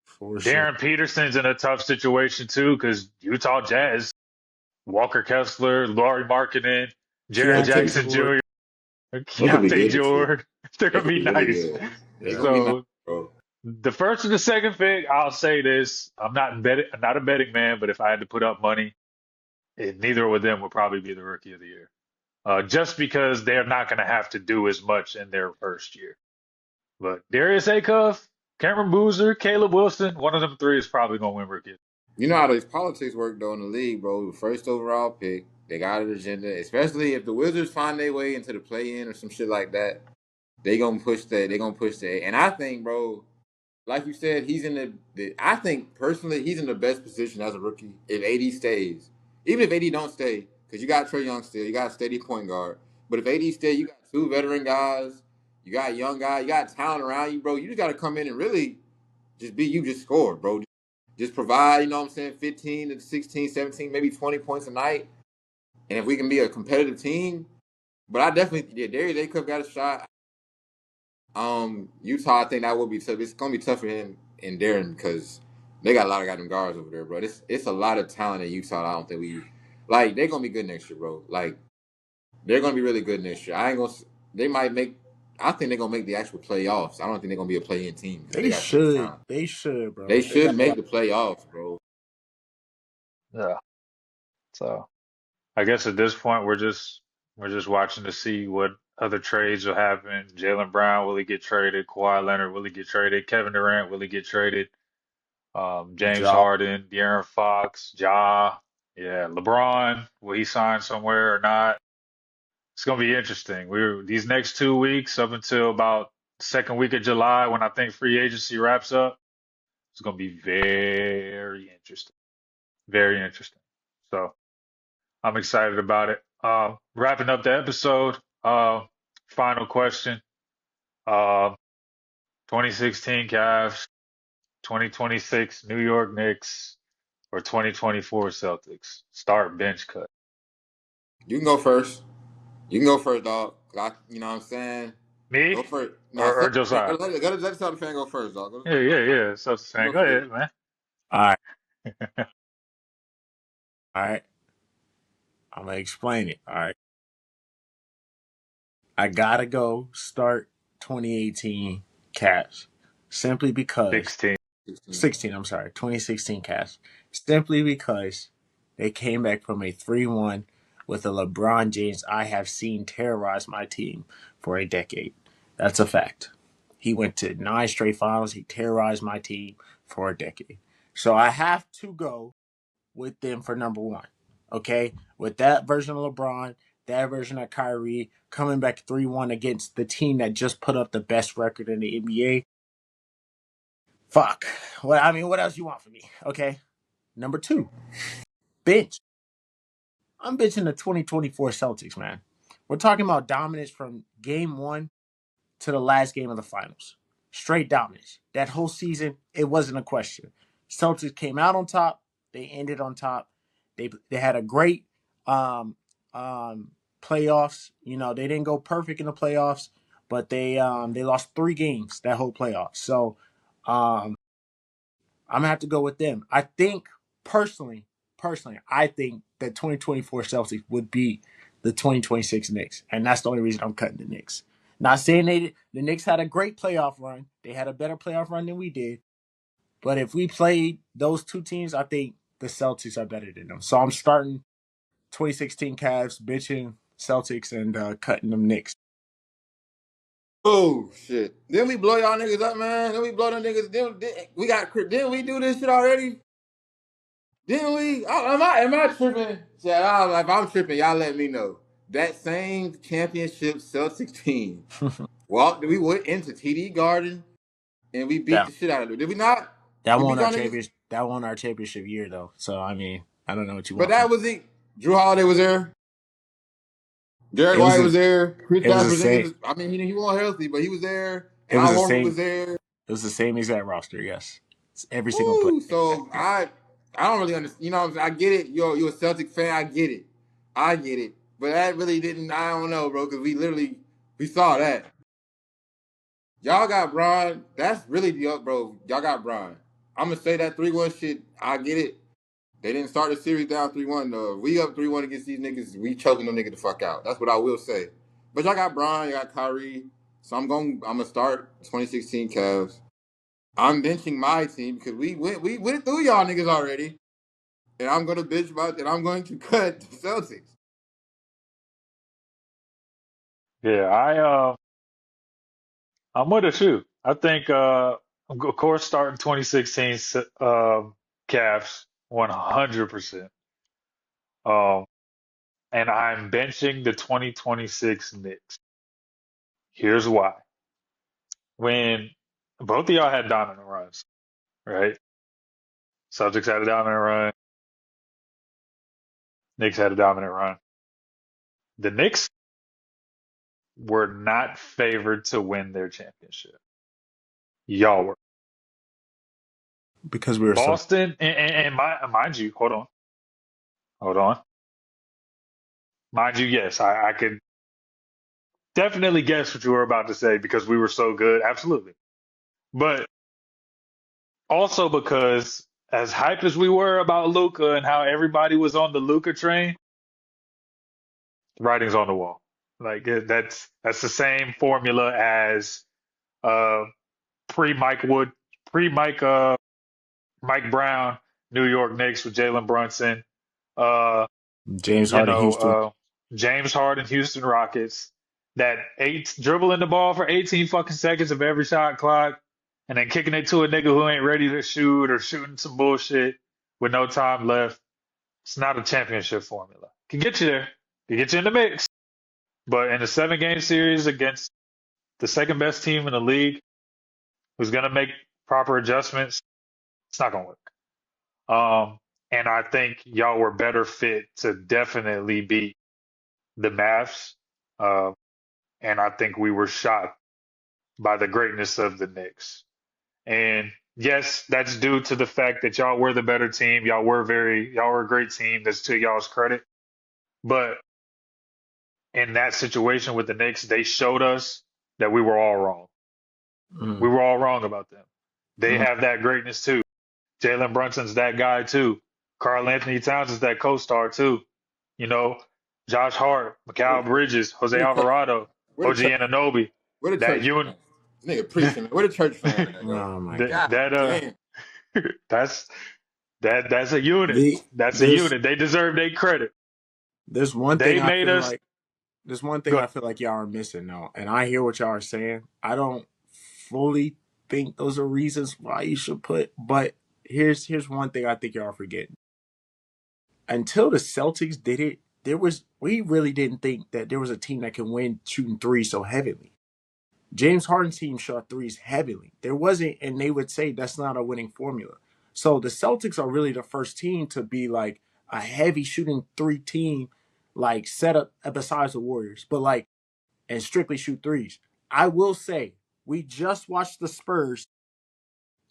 For sure. Darren Peterson's in a tough situation too because Utah Jazz, Walker Kessler, Laurie Markkinen, Jaren Keontae They, Jackson Jordan. Jr., they could be Keontae good this year. Jordan. They're They gonna could be be really nice. good. They Yeah. gonna be nice, So bro. the first and the second pick, I'll say this: I'm not a betting man, but if I had to put up money, neither of them would probably be the Rookie of the Year. Just because they're not going to have to do as much in their first year. But Darius Acuff, Cameron Boozer, Caleb Wilson, one of them three is probably going to win Rookie. You know how these politics work though in the league, bro. The first overall pick, they got an agenda. Especially if the Wizards find their way into the play-in or some shit like that, they gonna push that. They gonna push that. And I think, bro, like you said, he's in I think personally, he's in the best position as a rookie if AD stays. Even if AD don't stay, because you got Trey Young still, you got a steady point guard. But if AD stay, you got two veteran guys, you got young guys, you got talent around you, bro. You just got to come in and really just be you, just score, bro. Just provide, you know what I'm saying, 15 to 16, 17, maybe 20 points a night. And if we can be a competitive team, but I definitely, yeah, Darius Acuff got a shot. Utah, I think that will be tough. It's gonna be tough for him and Darren because they got a lot of goddamn guards over there, bro. It's a lot of talent in Utah. I don't think we like. They're gonna be good next year, bro. Like they're gonna be really good next year. I ain't gonna. They might make. I think they're gonna make the actual playoffs. I don't think they're gonna be a play-in team because they They got too much should. talent. They should, They bro. They should got a make lot. the playoffs, bro. Yeah. So I guess at this point we're just watching to see what other trades will happen. Jaylen Brown, will he get traded? Kawhi Leonard, will he get traded? Kevin Durant, will he get traded? James Job. Harden, De'Aaron Fox, Ja, yeah, LeBron, will he sign somewhere or not? It's gonna be interesting. We're these next 2 weeks up until about second week of July when I think free agency wraps up. It's gonna be very interesting. Very interesting. So I'm excited about it. Wrapping up the episode. Final question. Uh, 2016 Cavs, 2026 New York Knicks, or 2024 Celtics. Start bench cut. You can go first. You can go first, dog. 'Cause you know what I'm saying. Me Go first. Nah, or Celtics fan. Josiah? Let the Celtics fan go first, dog. Go to Yeah, Celtics yeah, fan. yeah. So You saying, go go first. ahead, man. All right. All right. I'm gonna explain it. All right. I gotta go start 2018 Cavs simply because 16. 16. 16. I'm sorry, 2016 Cavs simply because they came back from a 3-1 with a LeBron James I have seen terrorize my team for a decade. That's a fact. He went to 9 straight finals. He terrorized my team for a decade. So I have to go with them for number one. Okay? With that version of LeBron, that version of Kyrie, coming back 3-1 against the team that just put up the best record in the NBA, Fuck. What I mean, what else you want from me? Okay. Number 2, bench. I'm benching the 2024 Celtics, man. We're talking about dominance from game 1 to the last game of the finals. Straight dominance. That whole season, it wasn't a question. Celtics came out on top. They ended on top. They had a great um, playoffs. You know, they didn't go perfect in the playoffs, but they lost 3 games that whole playoffs. So um, I'm gonna have to go with them. I think personally, I think that 2024 Celtics would beat the 2026 Knicks, and that's the only reason I'm cutting the Knicks. Not saying the Knicks had a great playoff run; they had a better playoff run than we did. But if we played those 2 teams, I think the Celtics are better than them. So I'm starting 2016 Cavs, bitching Celtics, and cutting them Knicks. Oh shit! Didn't we blow y'all niggas up, man? Didn't we blow them niggas? Didn't we do this shit already? Didn't we? Oh, am I tripping? Yeah, if I'm tripping, y'all let me know. That same championship Celtics team. We went into TD Garden and we beat That the shit out of them. Did we not? that We beat won our y'all niggas. championship. That won our championship year, though. So I mean, I don't know what you But want from that me. was it. Drew Holiday was there. Derek It was White a, was there. Chris it was the Porzingis same. was. I mean, he wasn't healthy, but he was there. It was Al the Horford same. was there. It was the same exact roster. Yes, it's every single player. Woo! So I don't really understand. You know, what I'm saying? I get it. You're a Celtic fan. I get it. I get it. But that really didn't. I don't know, bro. Because we saw that. Y'all got Bron. That's really the up, bro. Y'all got Bron. I'm gonna say that 3-1 shit. I get it. They didn't start the series down 3-1 though. We up 3-1 against these niggas. We choking them niggas the fuck out. That's what I will say. But y'all got Bron. Y'all got Kyrie. So I'm gonna start 2016 Cavs. I'm benching my team because we went through y'all niggas already. And I'm gonna bitch about that. I'm going to cut the Celtics. Yeah, I'm with it too. I think of course starting 2016 Cavs 100%. Um, and I'm benching the 2026 Knicks. Here's why. When both of y'all had dominant runs, right? Celtics had a dominant run, Knicks had a dominant run. The Knicks were not favored to win their championship. Y'all were. Because we were so. Boston, mind you, hold on. Mind you, yes, I could definitely guess what you were about to say because we were so good. Absolutely. But also because as hyped as we were about Luca and how everybody was on the Luca train, the writing's on the wall. Like that's the same formula as uh pre Mike Wood, pre Mike Brown, New York Knicks with Jalen Brunson, uh, James you Harden, know, Houston. James Harden, Houston Rockets, that eight dribbling the ball for 18 fucking seconds of every shot clock, and then kicking it to a nigga who ain't ready to shoot or shooting some bullshit with no time left. It's not a championship formula. Can get you there, can get you in the mix, but in a 7 game series against the second best team in the league, who's gonna make proper adjustments, it's not gonna work. And I think y'all were better fit to definitely beat the Mavs. Uh, and I think we were shocked by the greatness of the Knicks. And yes, that's due to the fact that y'all were the better team. Y'all were a great team. That's to y'all's credit. But in that situation with the Knicks, they showed us that we were all wrong. We Mm, were all wrong about them. They mm. have that greatness too. Jalen Brunson's that guy too. Carl Anthony Towns is that co-star too. You know, Josh Hart, Where, Mikal Bridges, Jose where the church? Alvarado, Where the OG church? Anunoby. Where the That church un fan? This nigga preaching. Man. Where the church fan at, yo? Oh my that god. God that damn. that's that's a unit. The That's a there's unit. They deserve their credit. there's one thing They I made feel us like there's one thing go. I feel like y'all are missing now, and I hear what y'all are saying. I don't fully think those are reasons why you should put, but here's one thing I think y'all are forgetting. Until the Celtics did it, we really didn't think that there was a team that can win shooting 3 so heavily. James Harden's team shot threes heavily. There wasn't, and they would say that's not a winning formula. So the Celtics are really the first team to be like a heavy shooting three team, like set up besides the Warriors, but like and strictly shoot threes. I will say we just watched the Spurs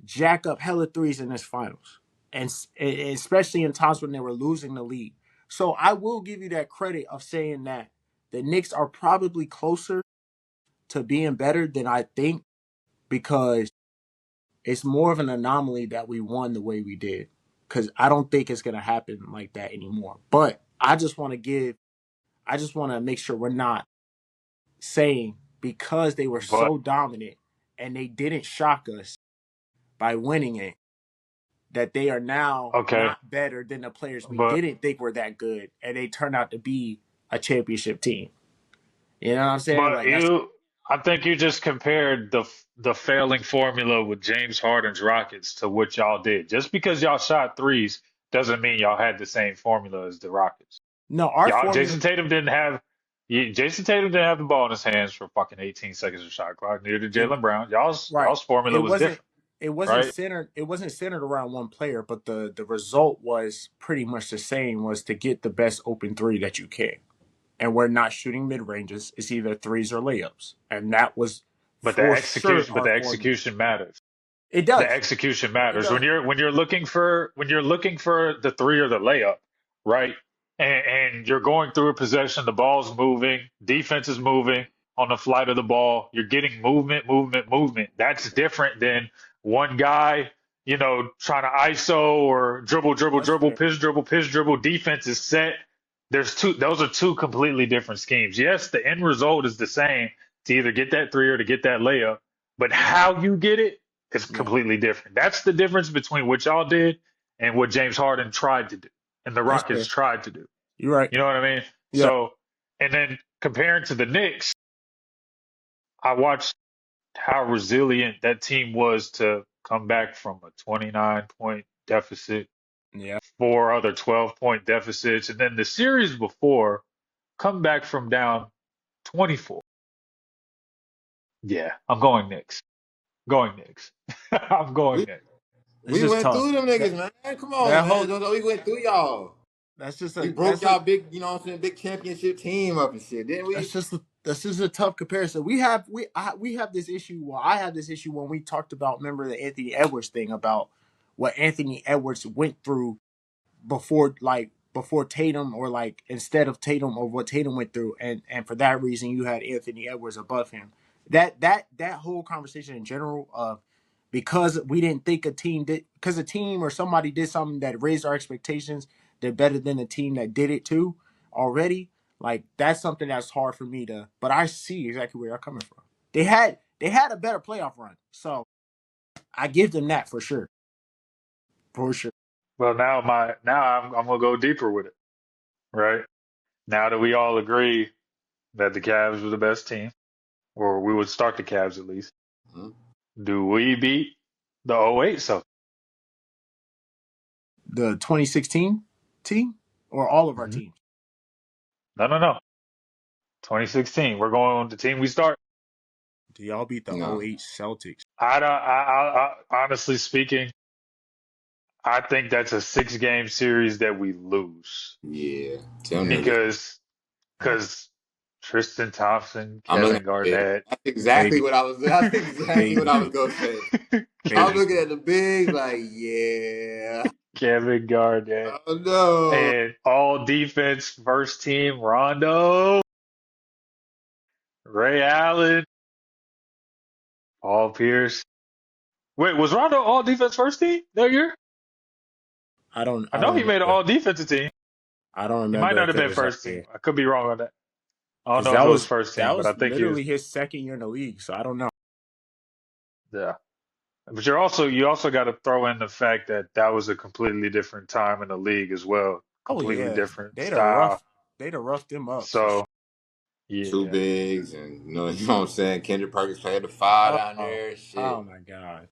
jack up hella threes in this finals, and especially in times when they were losing the lead. So I will give you that credit of saying that the Knicks are probably closer to being better than I think because it's more of an anomaly that we won the way we did. Because I don't think it's gonna happen like that anymore. But I just want to make sure we're not saying because they were But so dominant and they didn't shock us by winning it that they are now okay, not better than the players we but didn't think were that good and they turned out to be a championship team. You know what I'm saying? but Like that's you, I think you just compared the failing formula with James Harden's Rockets to what y'all did. Just because y'all shot threes doesn't mean y'all had the same formula as the Rockets. no, our Y'all, formula. Jason Tatum didn't have the ball in his hands for fucking 18 seconds of shot clock. Neither did It Jaylen Brown. right. Y'all's formula It was wasn't. different, It wasn't right? centered. It wasn't centered around one player, but the result was pretty much the same. Was to get the best open three that you can, and we're not shooting mid ranges. It's either threes or layups, and that was for sure But our the formula. execution matters. It The does. execution It matters does. when you're looking for the three or the layup, right? And you're going through a possession, the ball's moving, defense is moving on the flight of the ball. You're getting movement. That's different than one guy, trying to ISO or That's fair. pitch dribble. Defense is set. Those are two completely different schemes. Yes, the end result is the same to either get that three or to get that layup, but how you get it is Yeah, completely different. That's the difference between what y'all did and what James Harden tried to do and the that's Rockets fair. tried to do. You're right. You know what I mean? Yeah, So, and then comparing to the Knicks, I watched how resilient that team was to come back from a 29-point deficit, yeah. four other 12-point deficits, and then the series before, come back from down 24. Yeah, I'm going Knicks. Going Knicks. I'm going We Knicks. It's we just went tough. through them That niggas, man. Come on, that man. whole We went through y'all. that's just We a broke y'all big, you know what I'm saying, big championship team up and shit, didn't we? that's just a tough comparison. We have this issue. Well, I have this issue when we talked about remember the Anthony Edwards thing about what Anthony Edwards went through before Tatum or like instead of Tatum or what Tatum went through and for that reason you had Anthony Edwards above him. That whole conversation in general of because we didn't think a team did because a team or somebody did something that raised our expectations, they're better than the team that did it too already. Like that's something that's hard for me to but I see exactly where you're coming from. They had a better playoff run. So I give them that for sure. For sure. Well, I'm gonna go deeper with it, right? Now that we all agree that the Cavs were the best team, or we would start the Cavs at least, Mhm. do we beat the '08 Celtics? The 2016 team or all of our Mhm. teams? No, no, no. 2016. We're going on the team we start. Do y'all beat the No. '08 Celtics? I don't. Honestly speaking, I think that's a six-game series that we lose Yeah. Tell niggas. because because Tristan Thompson, I'm looking Kevin at it. Garnett, That's exactly Baby, what I was that's exactly what I was baby, gonna say. I'm baby. looking at the bigs like, yeah. Kevin Garnett, Oh no. and all defense first team Rondo, Ray Allen, Paul Pierce. Wait, was Rondo all defense first team that year? I I know don't he made an remember. all defensive team. I don't He might remember not if have it been was that first team. year I could be wrong on that. I don't because know if it was first team, that but I was think he was. literally his second year in the league. So I don't know. Yeah. But you also got to throw in the fact that that was a completely different time in the league as well, Oh completely yeah, different style. they'd have roughed them up for sure. So Two yeah, bigs and you know what I'm saying? Kendrick Perkins played the five down Oh, there. oh Shit. my God.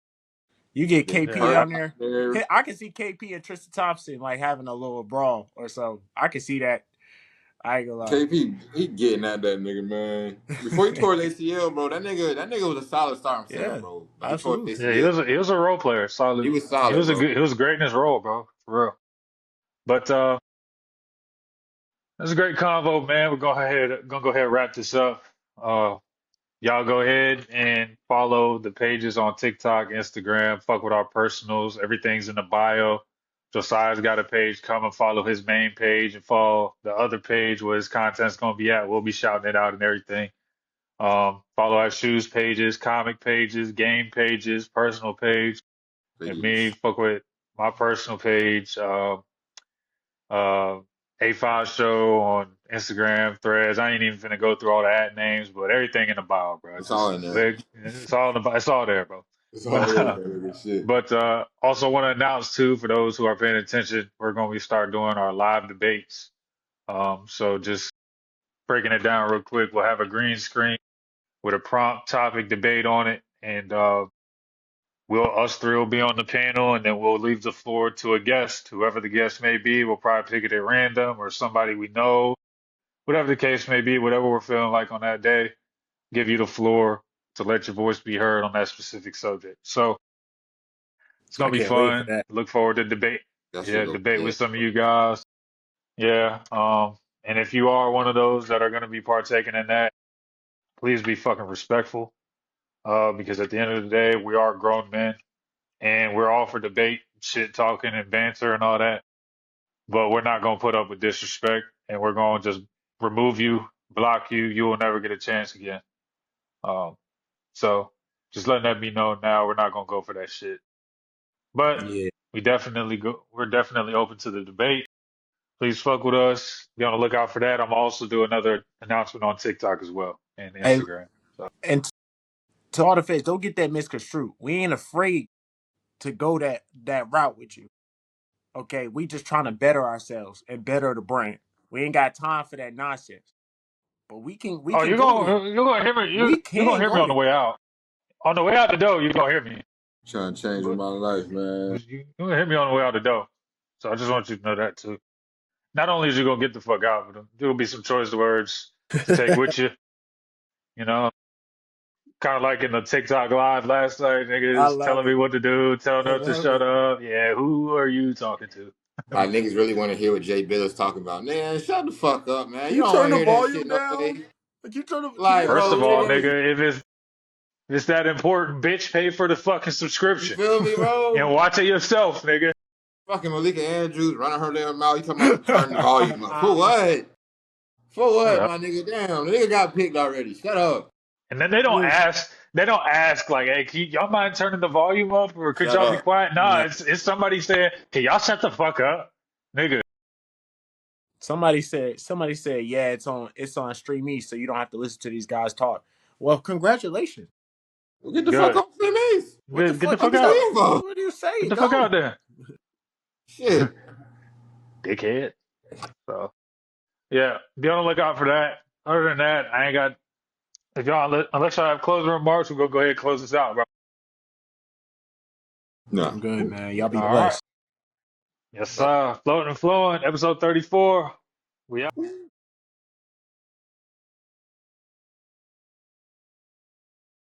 You get Big KP yeah. Perk down out there. there. I can see KP and Tristan Thompson like having a little brawl or so. I can see that. I ain't gonna lie. KP, he getting at that nigga, man. Before he tore his ACL, bro, that nigga was a solid starting center, Yeah, bro. But he tore absolutely. his Yeah, ACL. he was a role player, He solid. was He solid, was a bro. good, he was great in his role, bro, for real. But that's a great convo, man. We're gonna go ahead and wrap this up. Uh, y'all go ahead and follow the pages on TikTok, Instagram. Fuck with our personals. Everything's in the bio. Josiah's got a page. Come and follow his main page and follow the other page where his content's gonna be at. We'll be shouting it out and everything. Follow our shoes pages, comic pages, game pages, personal page, and me. Peace. Fuck with my personal page. Uh, A5 Show on Instagram, Threads. I ain't even finna go through all the ad names, but everything in the bio, bro. It's all Just in there. click. It's all in the bio. It's all there, bro. It's all But there, nigga. Shit. also want to announce too, for those who are paying attention, we're going to be start doing our live debates. So just breaking it down real quick, we'll have a green screen with a prompt topic debate on it, and us three will be on the panel, and then we'll leave the floor to a guest, whoever the guest may be. We'll probably pick it at random or somebody we know, whatever the case may be, whatever we're feeling like on that day. Give you the floor to let your voice be heard on that specific subject. So it's I gonna be can't wait for fun. that. Look forward to debate. That shit Yeah, go debate with bad, some of bro. you guys. Yeah. And if you are one of those that are gonna be partaking in that, please be fucking respectful. Because at the end of the day, we are grown men and we're all for debate, shit talking and banter and all that. But we're not gonna put up with disrespect, and we're gonna just remove you, block you. You will never get a chance again. Um, so just letting that be known now, we're not gonna go for that shit. But Yeah. we're definitely open to the debate. Please fuck with us. Be on the lookout for that. I'm also do another announcement on TikTok as well and Hey, Instagram. So and to all the fans, don't get that misconstrued. We ain't afraid to go that route with you. Okay, we just trying to better ourselves and better the brand. We ain't got time for that nonsense. But we oh, can go there. you're gonna hear me We you're gonna can hear me go on the there. way out. On the way out the door, you're gonna hear me. Trying to change But my life, man. you're gonna hear me on the way out the door. So I just want you to know that too. Not only is you gonna get the fuck out, but there will be some choice words to take with you. You know, kind of like in the TikTok live last night, I niggas love telling me it. what to do, telling I us to love shut it. up. Yeah, who are you talking to? Like niggas really want to hear what Jay Billis talking about. Man, shut the fuck up, man. Can You you don't want turn to the hear that shit volume no down? way. Can you can you Like, First bro, of all, literally. nigga, if it's that important, bitch, pay for the fucking You subscription feel me, bro? and watch it yourself, nigga. Fucking Malika Andrews running her damn mouth. You talking about some turn the volume up. For what? For what, Yeah. my nigga? Damn, the nigga got picked already. Shut up. And then they don't ask like, hey, y'all mind turning the volume up or could Shut y'all be up. quiet? Nah, Nah. it's somebody saying, can y'all shut the fuck up, nigga? Somebody said, yeah, it's on Stream East, so you don't have to listen to these guys talk. Well, congratulations. Well, get the fuck Good. off the maze. What the Get the fuck you fuck Fuck you out. waiting say? for? What do you say? Get the fuck out Go. there, Shit. dickhead. So yeah, be on the lookout for that. Other than that, I ain't got. If y'all unless y'all have closing remarks, we're gonna go ahead and close this out, bro. No. I'm good, man. Y'all be All right. blessed. Yes, sir. Floating and flowing, episode 34. We out.